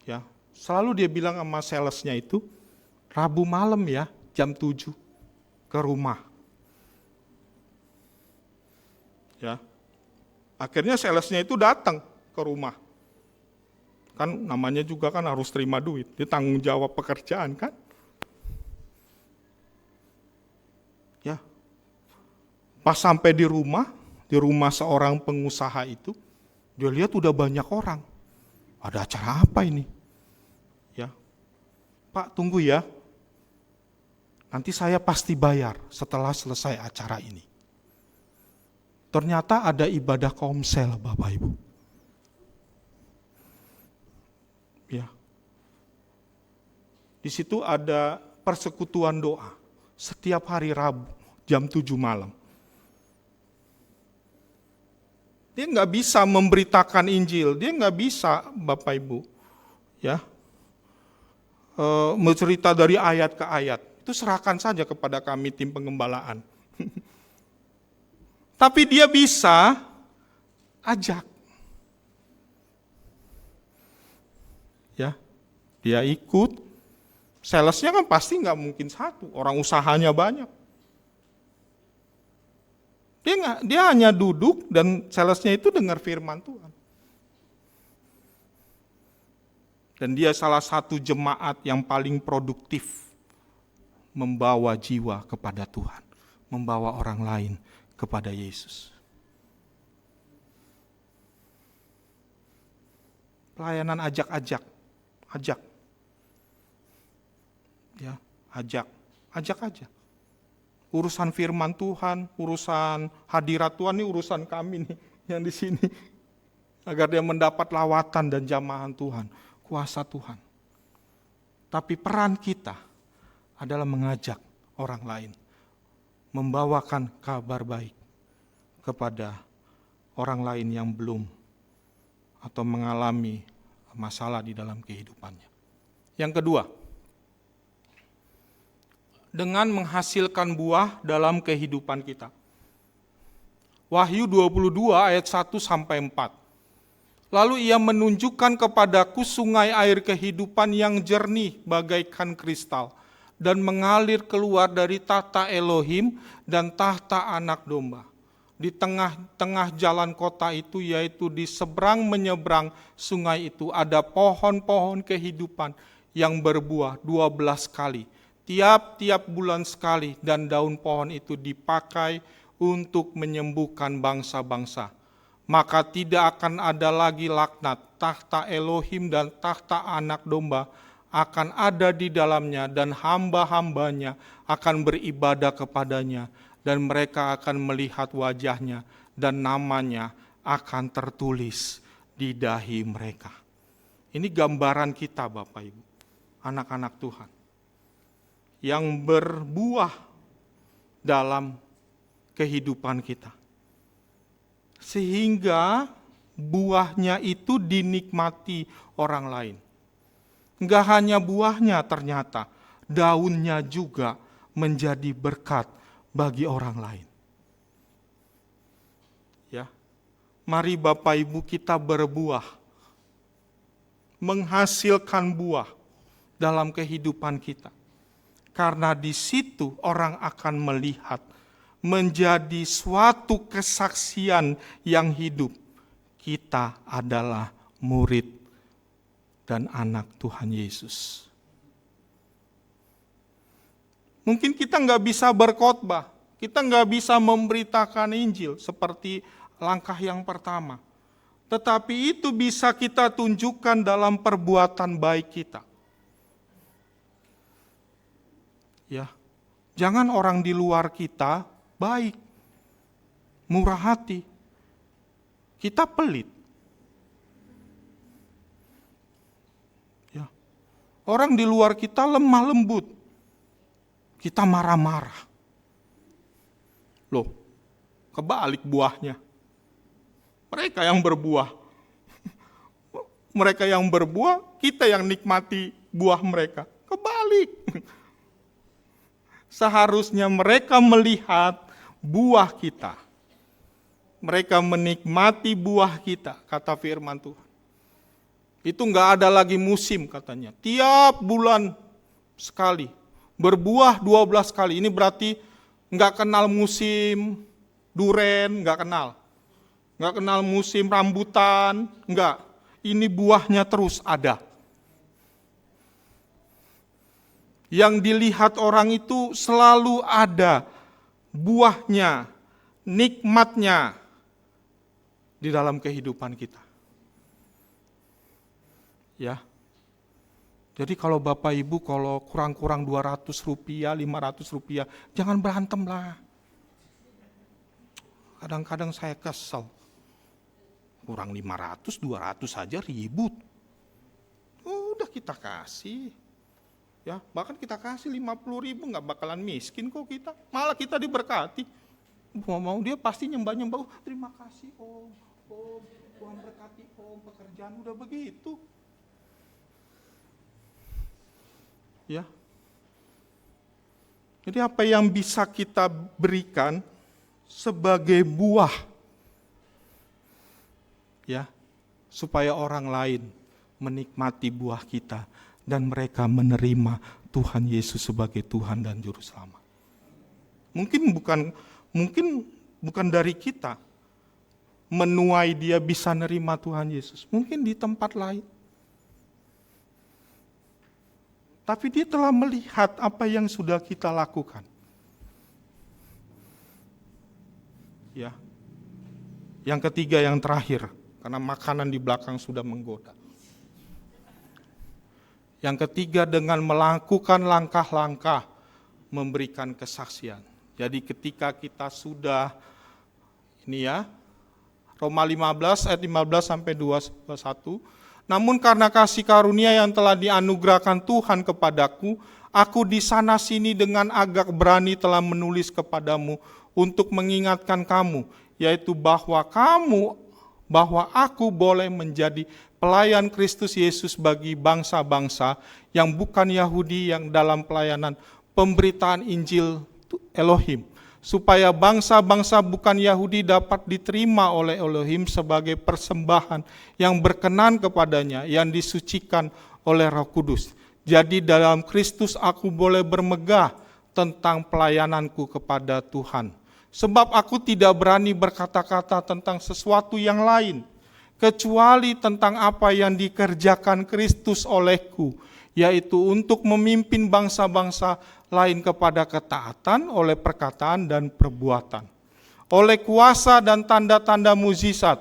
ya, selalu dia bilang sama salesnya itu, Rabu malam ya, jam 7 ke rumah. Ya. Akhirnya salesnya itu datang ke rumah. Kan namanya juga kan harus terima duit, dia tanggung jawab pekerjaan kan. Ya. Pas sampai di rumah seorang pengusaha itu, dia lihat udah banyak orang. Ada acara apa ini? Ya. Pak, tunggu ya. Nanti saya pasti bayar setelah selesai acara ini. Ternyata ada ibadah komsel, Bapak Ibu. Ya. Di situ ada persekutuan doa setiap hari Rabu jam 7 malam. Dia nggak bisa memberitakan Injil, dia nggak bisa, Bapak Ibu, ya, mencerita dari ayat ke ayat. Itu serahkan saja kepada kami tim pengembalaan. Tapi dia bisa ajak. Ya, dia ikut, salesnya kan pasti nggak mungkin satu, orang usahanya banyak. Dia hanya duduk dan salesnya itu dengar firman Tuhan. Dan dia salah satu jemaat yang paling produktif membawa jiwa kepada Tuhan, membawa orang lain kepada Yesus. Pelayanan ajak. Ya, ajak aja. Urusan firman Tuhan, urusan hadirat Tuhan, ini urusan kami nih yang di sini. Agar dia mendapat lawatan dan jamahan Tuhan, kuasa Tuhan. Tapi peran kita adalah mengajak orang lain, membawakan kabar baik kepada orang lain yang belum atau mengalami masalah di dalam kehidupannya. Yang kedua, dengan menghasilkan buah dalam kehidupan kita. Wahyu 22 ayat 1 sampai 4. Lalu ia menunjukkan kepadaku sungai air kehidupan yang jernih bagaikan kristal dan mengalir keluar dari tahta Elohim dan tahta anak domba. Di tengah-tengah jalan kota itu, yaitu di seberang menyeberang sungai itu, ada pohon-pohon kehidupan yang berbuah 12 kali. Tiap-tiap bulan sekali, dan daun pohon itu dipakai untuk menyembuhkan bangsa-bangsa. Maka tidak akan ada lagi laknat, tahta Elohim dan tahta anak domba akan ada di dalamnya, dan hamba-hambanya akan beribadah kepadanya, dan mereka akan melihat wajahnya, dan namanya akan tertulis di dahi mereka. Ini gambaran kita, Bapak Ibu, anak-anak Tuhan, yang berbuah dalam kehidupan kita. Sehingga buahnya itu dinikmati orang lain. Enggak hanya buahnya ternyata, daunnya juga menjadi berkat bagi orang lain. Ya. Mari Bapak Ibu kita berbuah, menghasilkan buah dalam kehidupan kita. Karena di situ orang akan melihat menjadi suatu kesaksian yang hidup. Kita adalah murid dan anak Tuhan Yesus. Mungkin kita nggak bisa berkhotbah, kita nggak bisa memberitakan Injil seperti langkah yang pertama. Tetapi itu bisa kita tunjukkan dalam perbuatan baik kita. Ya, jangan orang di luar kita baik, murah hati. Kita pelit. Ya. Orang di luar kita lemah lembut. Kita marah-marah. Loh, kebalik buahnya. Mereka yang berbuah. Mereka yang berbuah, kita yang nikmati buah mereka. Kebalik. Seharusnya mereka melihat buah kita. Mereka menikmati buah kita, kata firman Tuhan. Itu enggak ada lagi musim katanya. Tiap bulan sekali. Berbuah 12 kali. Ini berarti enggak kenal musim duren, enggak kenal. Enggak kenal musim rambutan, enggak. Ini buahnya terus ada. Yang dilihat orang itu selalu ada buahnya, nikmatnya di dalam kehidupan kita. Ya. Jadi kalau Bapak Ibu kalau kurang-kurang 200 rupiah, 500 rupiah, jangan berantem lah. Kadang-kadang saya kesel. Kurang 500, 200 saja ribut. Udah kita kasih. Ya, bahkan kita kasih 50.000 nggak bakalan miskin kok kita. Malah kita diberkati. Mau dia pasti nyembah-nyembah. Terima kasih Om, Tuhan berkati Om, pekerjaan udah begitu. Ya. Jadi apa yang bisa kita berikan sebagai buah, ya, supaya orang lain menikmati buah kita dan mereka menerima Tuhan Yesus sebagai Tuhan dan Juru Selamat. Mungkin bukan dari kita menuai dia bisa nerima Tuhan Yesus. Mungkin di tempat lain. Tapi dia telah melihat apa yang sudah kita lakukan. Ya. Yang ketiga, yang terakhir, karena makanan di belakang sudah menggoda. Yang ketiga, dengan melakukan langkah-langkah memberikan kesaksian. Jadi ketika kita sudah, ini ya, Roma 15 ayat 15 sampai 21, namun karena kasih karunia yang telah dianugerahkan Tuhan kepadaku, aku di sana sini dengan agak berani telah menulis kepadamu untuk mengingatkan kamu, yaitu bahwa aku boleh menjadi pelayan Kristus Yesus bagi bangsa-bangsa yang bukan Yahudi yang dalam pelayanan pemberitaan Injil Elohim, supaya bangsa-bangsa bukan Yahudi dapat diterima oleh Elohim sebagai persembahan yang berkenan kepadanya, yang disucikan oleh Roh Kudus. Jadi dalam Kristus aku boleh bermegah tentang pelayananku kepada Tuhan. Sebab aku tidak berani berkata-kata tentang sesuatu yang lain, kecuali tentang apa yang dikerjakan Kristus olehku, yaitu untuk memimpin bangsa-bangsa lain kepada ketaatan oleh perkataan dan perbuatan, oleh kuasa dan tanda-tanda mukjizat,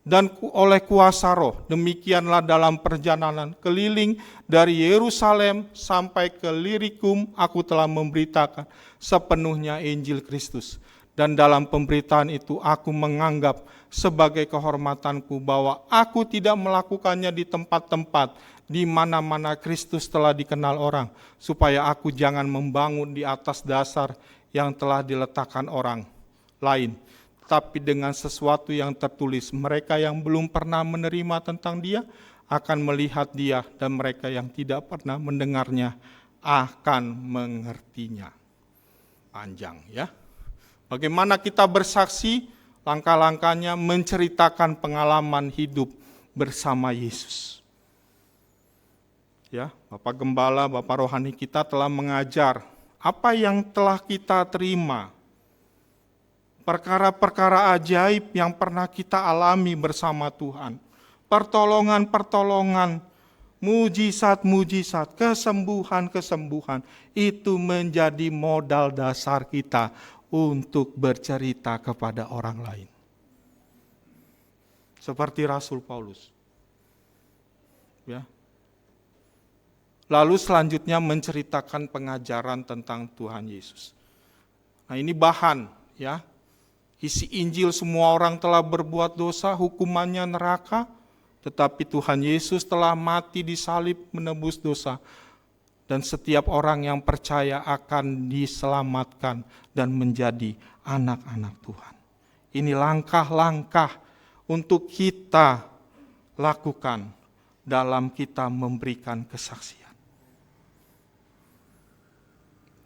dan oleh kuasa Roh. Demikianlah dalam perjalanan keliling dari Yerusalem sampai ke Lirikum, aku telah memberitakan sepenuhnya Injil Kristus. Dan dalam pemberitaan itu aku menganggap sebagai kehormatanku bahwa aku tidak melakukannya di tempat-tempat di mana-mana Kristus telah dikenal orang, supaya aku jangan membangun di atas dasar yang telah diletakkan orang lain, tapi dengan sesuatu yang tertulis. Mereka yang belum pernah menerima tentang dia akan melihat dia, dan mereka yang tidak pernah mendengarnya akan mengertinya. Panjang ya. Bagaimana kita bersaksi? Langkah-langkahnya menceritakan pengalaman hidup bersama Yesus. Ya, Bapak Gembala, Bapak Rohani kita telah mengajar apa yang telah kita terima. Perkara-perkara ajaib yang pernah kita alami bersama Tuhan. Pertolongan-pertolongan, mujizat-mujizat, kesembuhan-kesembuhan, itu menjadi modal dasar kita untuk bercerita kepada orang lain. Seperti Rasul Paulus. Ya. Lalu selanjutnya menceritakan pengajaran tentang Tuhan Yesus. Nah, ini bahan ya. Isi Injil, semua orang telah berbuat dosa, hukumannya neraka. Tetapi Tuhan Yesus telah mati di salib menebus dosa. Dan setiap orang yang percaya akan diselamatkan dan menjadi anak-anak Tuhan. Ini langkah-langkah untuk kita lakukan dalam kita memberikan kesaksian.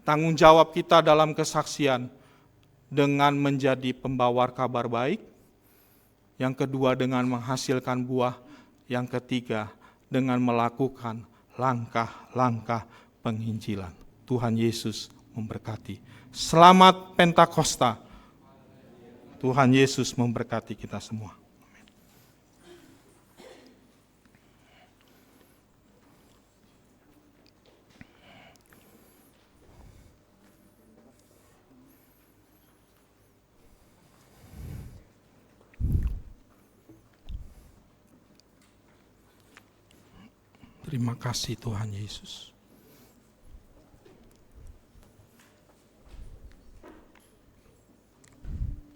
Tanggung jawab kita dalam kesaksian dengan menjadi pembawa kabar baik. Yang kedua dengan menghasilkan buah. Yang ketiga dengan melakukan langkah-langkah penginjilan. Tuhan Yesus memberkati. Selamat Pentakosta. Tuhan Yesus memberkati kita semua. Terima kasih Tuhan Yesus.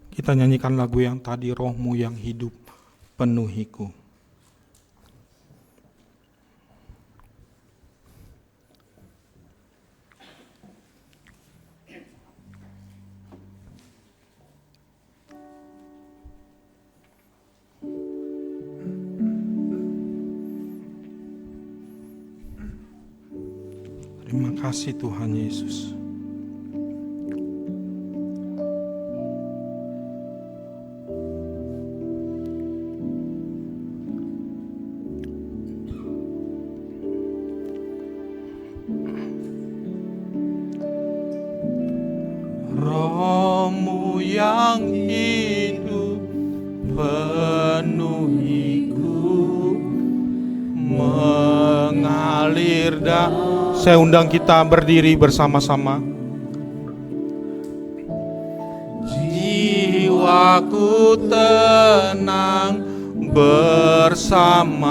Kita nyanyikan lagu yang tadi, Roh-Mu yang hidup penuhiku. Terima kasih Tuhan Yesus. Roh-Mu yang hidup penuhiku, mengalir Saya undang kita berdiri bersama-sama. Jiwaku tenang bersamamu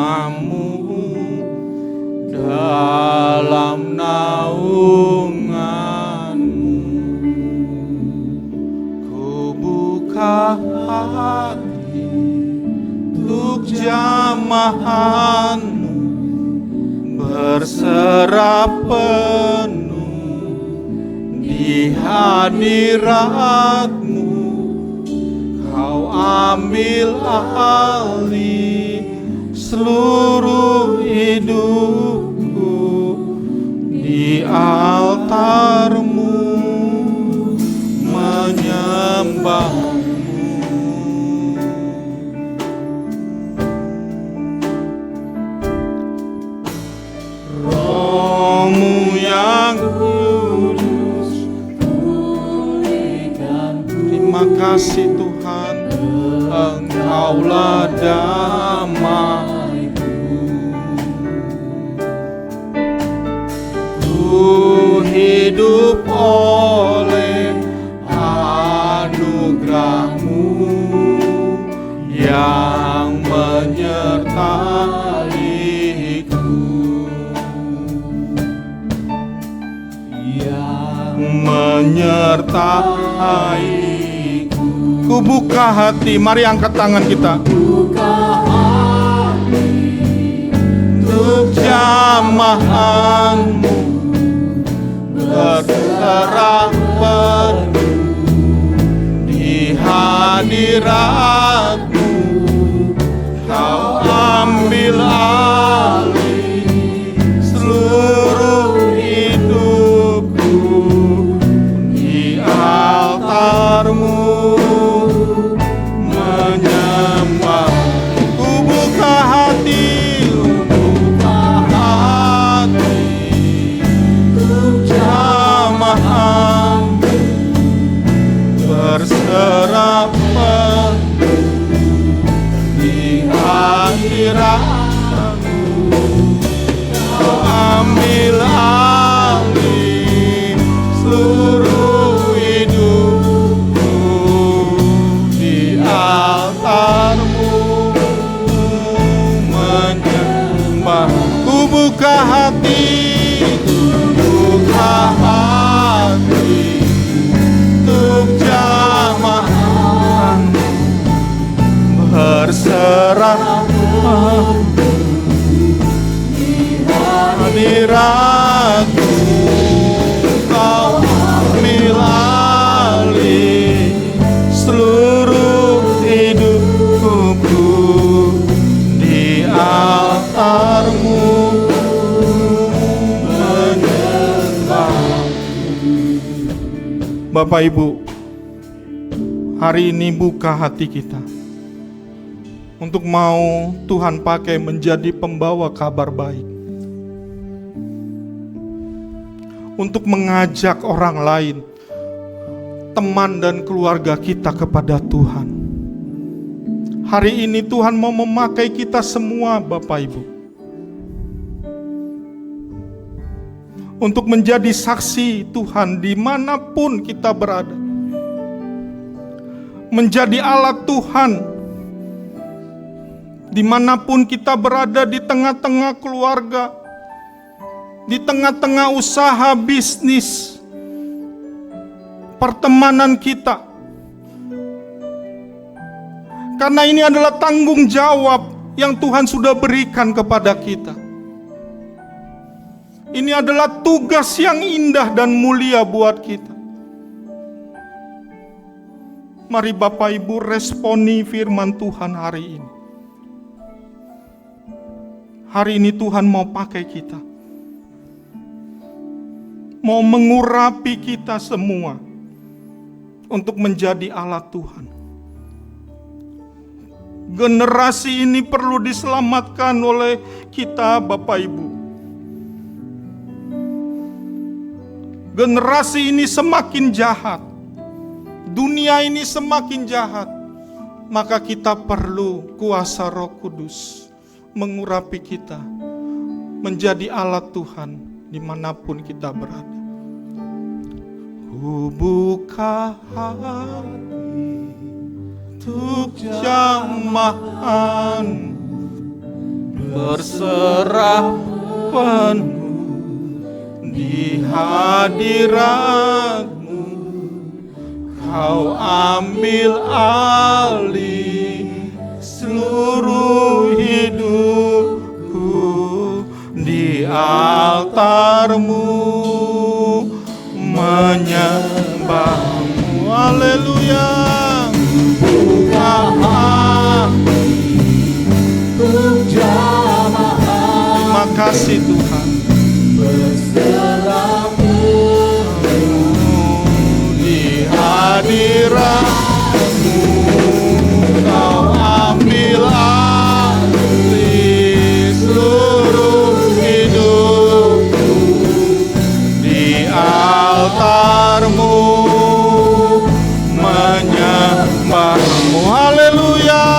dalam naunganmu. Ku buka hati untuk jamahanmu, berserah penuh di hadiratmu. Kau ambil alih seluruh hidupku di altarmu, menyembahmu. Roh-Mu yang kudus pulihkanku. Terima kasih Tuhan, Engkaulah damaiku. Ku hidup oleh anugerah-Mu yang menyertaiku, menyertaiku. Ku buka hati, mari angkat tangan kita. Buka hati untuk jamahanmu, berserah penuh di hadiratmu. Kau ambil alih seluruh hidupku di altarmu, menyembah. Ku buka hati, untuk jamahanmu, berserah penuh di hadiratmu. Kau ambil alih seluruh hidupku di altarmu, menyembah. Ku buka hati, buka hati untuk jamahanmu, berserah Bapak Ibu, hari ini buka hati kita untuk mau Tuhan pakai menjadi pembawa kabar baik, untuk mengajak orang lain, teman dan keluarga kita kepada Tuhan. Hari ini Tuhan mau memakai kita semua, Bapak Ibu, untuk menjadi saksi Tuhan dimanapun kita berada, menjadi alat Tuhan dimanapun kita berada, di tengah-tengah keluarga, di tengah-tengah usaha bisnis, pertemanan kita. Karena ini adalah tanggung jawab yang Tuhan sudah berikan kepada kita. Ini adalah tugas yang indah dan mulia buat kita. Mari Bapak Ibu responi firman Tuhan hari ini. Hari ini Tuhan mau pakai kita, mau mengurapi kita semua untuk menjadi alat Tuhan. Generasi ini perlu diselamatkan oleh kita, Bapak Ibu. Generasi ini semakin jahat, dunia ini semakin jahat, maka kita perlu kuasa Roh Kudus mengurapi kita, menjadi alat Tuhan dimanapun kita berada. Ku buka hati untuk jamahan, berserah penuh di hadirat-Mu. Kau ambil alih seluruh hidupku, di altar-Mu menyembah-Mu. Haleluya. Buka hati untuk jamaah. Terima kasih Tuhan. Berserah penuh di hadirat-Mu. Kau ambil alih seluruh hidupku, di altar-Mu menyembah-Mu. Haleluya.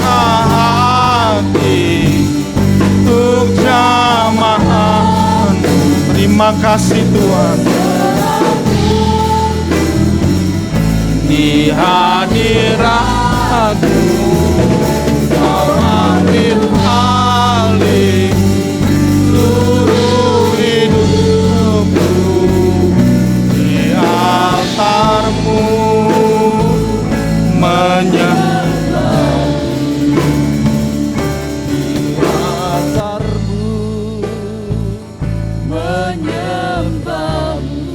Hati untuk jamaah. Terima kasih Tuhan. Di hadirat-Mu Kau ambil alih seluruh hidupku, di altar-Mu menyembah. Di altar-Mu menyembah-Mu.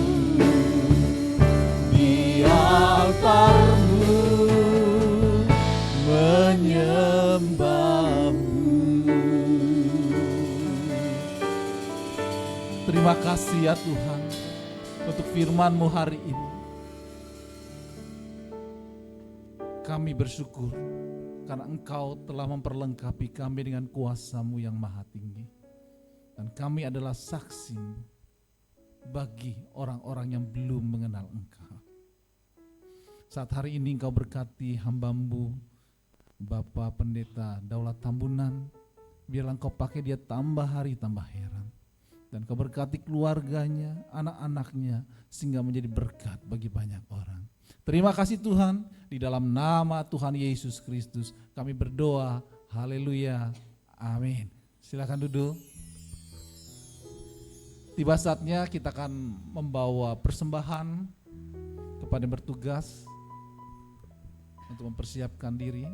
Di altar-Mu menyembah-Mu. Terima kasih ya Tuhan untuk firman-Mu hari ini. Kami bersyukur karena Engkau telah memperlengkapi kami dengan kuasa-Mu yang maha tinggi. Dan kami adalah saksi bagi orang-orang yang belum mengenal Engkau. Saat hari ini Engkau berkati hamba-Mu, Bapak Pendeta Daulat Tambunan, biarlah Engkau pakai dia tambah hari tambah heran. Dan Kau berkati keluarganya, anak-anaknya, sehingga menjadi berkat bagi banyak orang. Terima kasih Tuhan, di dalam nama Tuhan Yesus Kristus kami berdoa, haleluya, amin. Silakan duduk. Tiba saatnya kita akan membawa persembahan kepada yang bertugas untuk mempersiapkan diri.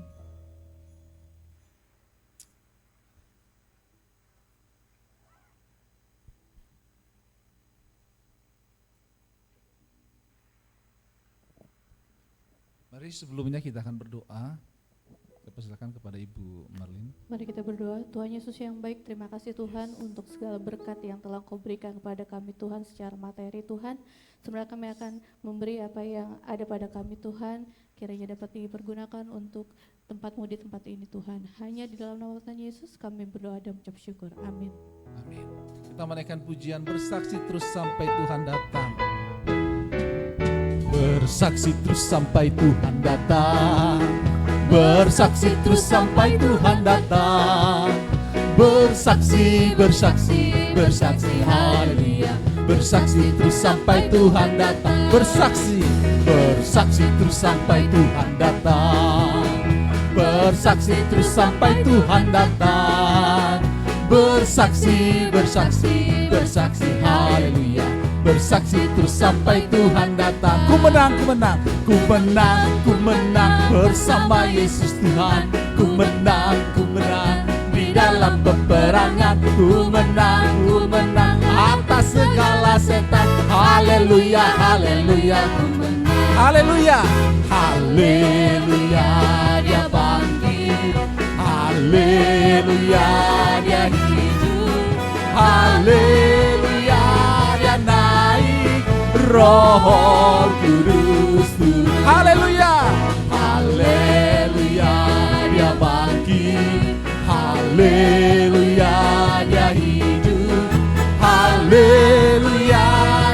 Mari sebelumnya kita akan berdoa Saya persilakan kepada Ibu Marlin. Mari kita berdoa. Tuhan Yesus yang baik, terima kasih Tuhan untuk segala berkat yang telah Kau berikan kepada kami Tuhan secara materi Tuhan. Sebenarnya kami akan memberi apa yang ada pada kami Tuhan, kiranya dapat dipergunakan untuk tempat-Mu di tempat ini Tuhan. Hanya di dalam nama Tuhan Yesus kami berdoa dan mengucap syukur. Amin. Amin. Kita menaikkan pujian bersaksi terus sampai Tuhan datang. Bersaksi terus sampai Tuhan datang. Bersaksi terus sampai Tuhan datang. Bersaksi, bersaksi, bersaksi, haleluya. Bersaksi terus sampai Tuhan datang. Bersaksi, bersaksi terus sampai Tuhan datang. Bersaksi terus sampai Tuhan datang. Bersaksi, bersaksi, bersaksi, haleluya. Bersaksi terus sampai Tuhan datang. Ku menang, ku menang, ku menang, ku menang bersama Yesus Tuhan. Ku menang di dalam peperangan. Ku menang atas segala setan. Haleluya, haleluya, haleluya, haleluya. Dia bangkit, haleluya, dia hidup, haleluya, dia naik, Roh Kudus turun. Haleluya, haleluya, dia bangkit, haleluya, dia hidup, haleluya,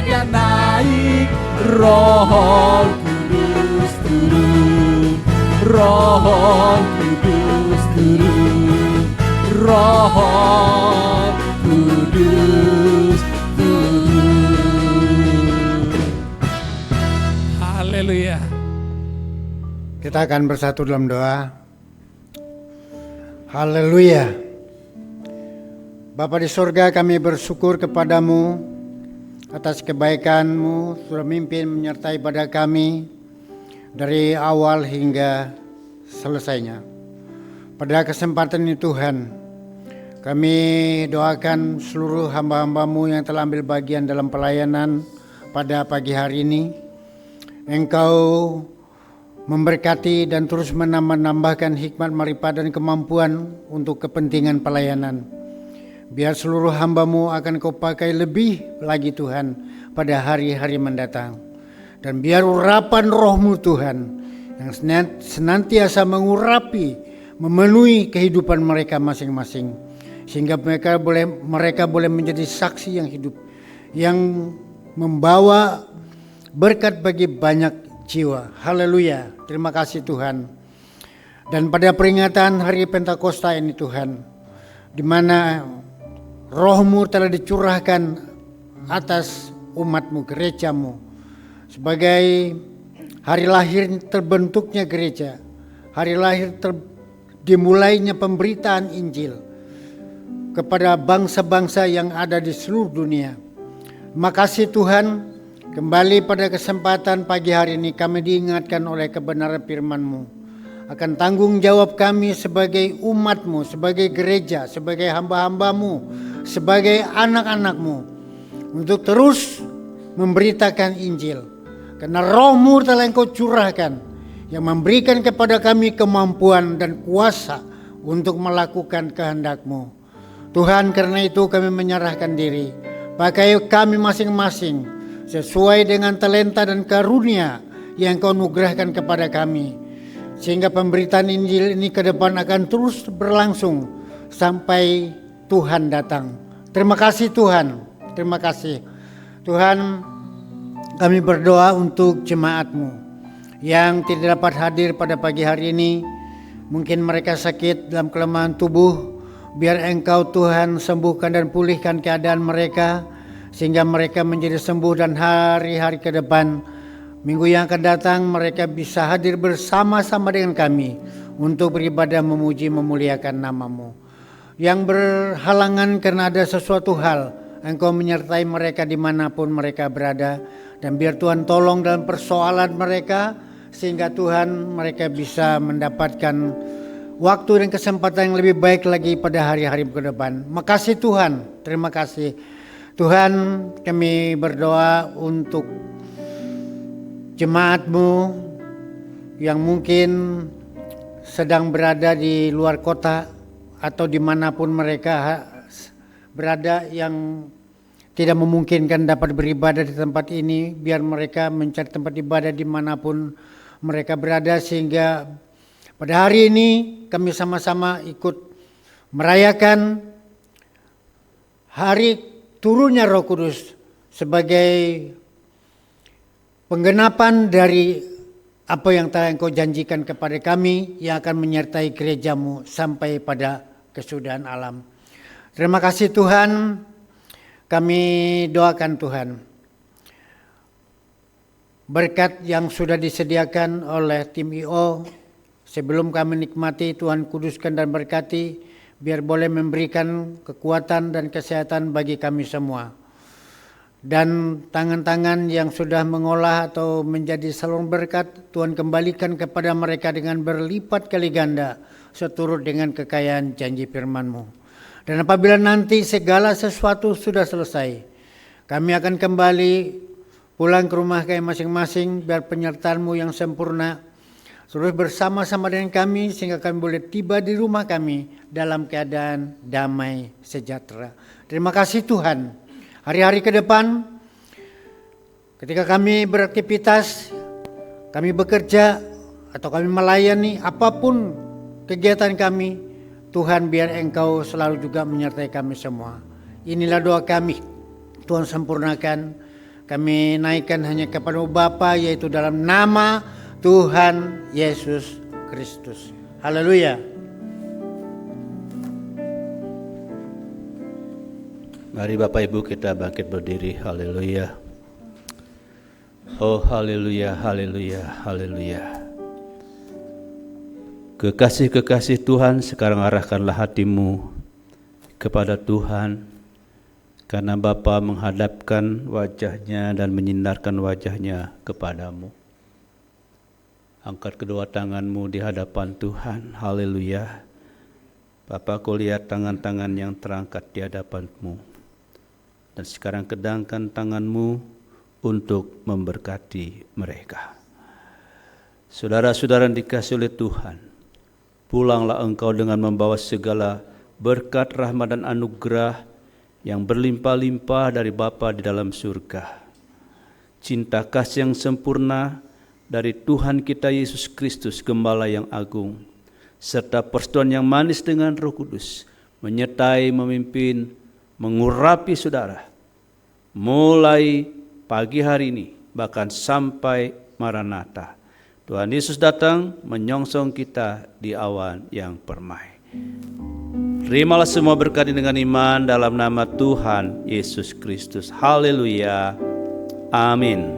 dia naik, Roh Kudus turun, Roh Kudus turun, Roh Kudus turun. Haleluya. Kita akan bersatu dalam doa. Haleluya. Bapa di surga, kami bersyukur kepadamu atas kebaikan-Mu sudah memimpin menyertai pada kami dari awal hingga selesainya. Pada kesempatan ini Tuhan, kami doakan seluruh hamba-hamba-Mu yang telah ambil bagian dalam pelayanan pada pagi hari ini. Engkau memberkati dan terus menambahkan hikmat, marifat dan kemampuan untuk kepentingan pelayanan. Biar seluruh hamba-Mu akan Kau pakai lebih lagi Tuhan pada hari-hari mendatang. Dan biar urapan Roh-Mu Tuhan yang senantiasa mengurapi, memenuhi kehidupan mereka masing-masing. Sehingga mereka boleh menjadi saksi yang hidup, yang membawa berkat bagi banyak jiwa. Haleluya. Terima kasih Tuhan. Dan pada peringatan hari Pentakosta ini Tuhan, di mana Roh-Mu telah dicurahkan atas umat-Mu, gereja-Mu, sebagai hari lahir terbentuknya gereja, hari lahir dimulainya pemberitaan Injil kepada bangsa-bangsa yang ada di seluruh dunia. Makasih Tuhan, kembali pada kesempatan pagi hari ini kami diingatkan oleh kebenaran firman-Mu akan tanggung jawab kami sebagai umat-Mu, sebagai gereja, sebagai hamba-hamba-Mu, sebagai anak-anak-Mu, untuk terus memberitakan Injil. Karena Roh-Mu telah Engkau curahkan, yang memberikan kepada kami kemampuan dan kuasa untuk melakukan kehendak-Mu. Tuhan, karena itu kami menyerahkan diri. Pakai kami masing-masing sesuai dengan talenta dan karunia yang Kau anugerahkan kepada kami. Sehingga pemberitaan Injil ini ke depan akan terus berlangsung sampai Tuhan datang. Terima kasih Tuhan. Terima kasih. Tuhan, kami berdoa untuk jemaat-Mu yang tidak dapat hadir pada pagi hari ini. Mungkin mereka sakit dalam kelemahan tubuh. Biar Engkau Tuhan sembuhkan dan pulihkan keadaan mereka, sehingga mereka menjadi sembuh, dan hari-hari ke depan, minggu yang akan datang, mereka bisa hadir bersama-sama dengan kami untuk beribadah, memuji, memuliakan nama-Mu. Yang berhalangan karena ada sesuatu hal, Engkau menyertai mereka dimanapun mereka berada. Dan biar Tuhan tolong dalam persoalan mereka, sehingga Tuhan mereka bisa mendapatkan waktu dan kesempatan yang lebih baik lagi pada hari-hari ke depan. Makasih Tuhan, terima kasih. Tuhan, kami berdoa untuk jemaat-Mu yang mungkin sedang berada di luar kota atau dimanapun mereka berada yang tidak memungkinkan dapat beribadah di tempat ini, biar mereka mencari tempat ibadah dimanapun mereka berada, sehingga pada hari ini kami sama-sama ikut merayakan hari turunnya Roh Kudus sebagai penggenapan dari apa yang telah Engkau janjikan kepada kami yang akan menyertai gerejamu sampai pada kesudahan alam. Terima kasih Tuhan, kami doakan Tuhan berkat yang sudah disediakan oleh tim IO sebelum kami nikmati, Tuhan kuduskan dan berkati, biar boleh memberikan kekuatan dan kesehatan bagi kami semua. Dan tangan-tangan yang sudah mengolah atau menjadi saluran berkat, Tuhan kembalikan kepada mereka dengan berlipat kali ganda seturut dengan kekayaan janji firman-Mu. Dan apabila nanti segala sesuatu sudah selesai, kami akan kembali pulang ke rumah kami masing-masing, biar penyertaan-Mu yang sempurna terus bersama-sama dengan kami, sehingga kami boleh tiba di rumah kami dalam keadaan damai sejahtera. Terima kasih Tuhan. Hari-hari ke depan, ketika kami beraktivitas, kami bekerja, atau kami melayani, apapun kegiatan kami, Tuhan biar Engkau selalu juga menyertai kami semua. Inilah doa kami, Tuhan sempurnakan. Kami naikkan hanya kepada Bapa, yaitu dalam nama Tuhan Yesus Kristus. Haleluya. Mari Bapak Ibu kita bangkit berdiri. Haleluya. Oh haleluya, haleluya, haleluya. Kekasih-kekasih Tuhan, sekarang arahkanlah hatimu kepada Tuhan, karena Bapa menghadapkan wajahnya dan menyinarkan wajahnya kepadamu. Angkat kedua tanganmu di hadapan Tuhan. Haleluya. Bapa, Kau lihat tangan-tangan yang terangkat di hadapanmu. Dan sekarang kedangkan tanganmu untuk memberkati mereka. Saudara-saudara yang dikasihi oleh Tuhan, pulanglah engkau dengan membawa segala berkat, rahmat dan anugerah yang berlimpah-limpah dari Bapa di dalam surga. Cinta kasih yang sempurna dari Tuhan kita Yesus Kristus, Gembala yang agung, serta persetujuan yang manis dengan Roh Kudus, menyertai, memimpin, mengurapi saudara, mulai pagi hari ini, bahkan sampai Maranatha. Tuhan Yesus datang menyongsong kita di awan yang permai. Terimalah semua berkat dengan iman dalam nama Tuhan Yesus Kristus. Haleluya. Amin.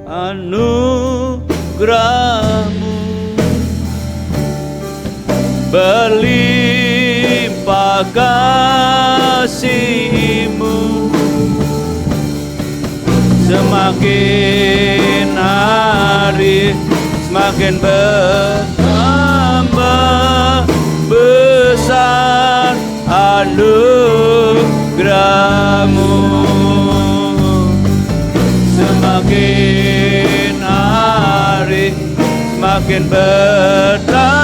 Anugerahmu berlimpah kasih-Mu, semakin hari semakin bertambah besar anugerah-Mu, semakin hari semakin bertambah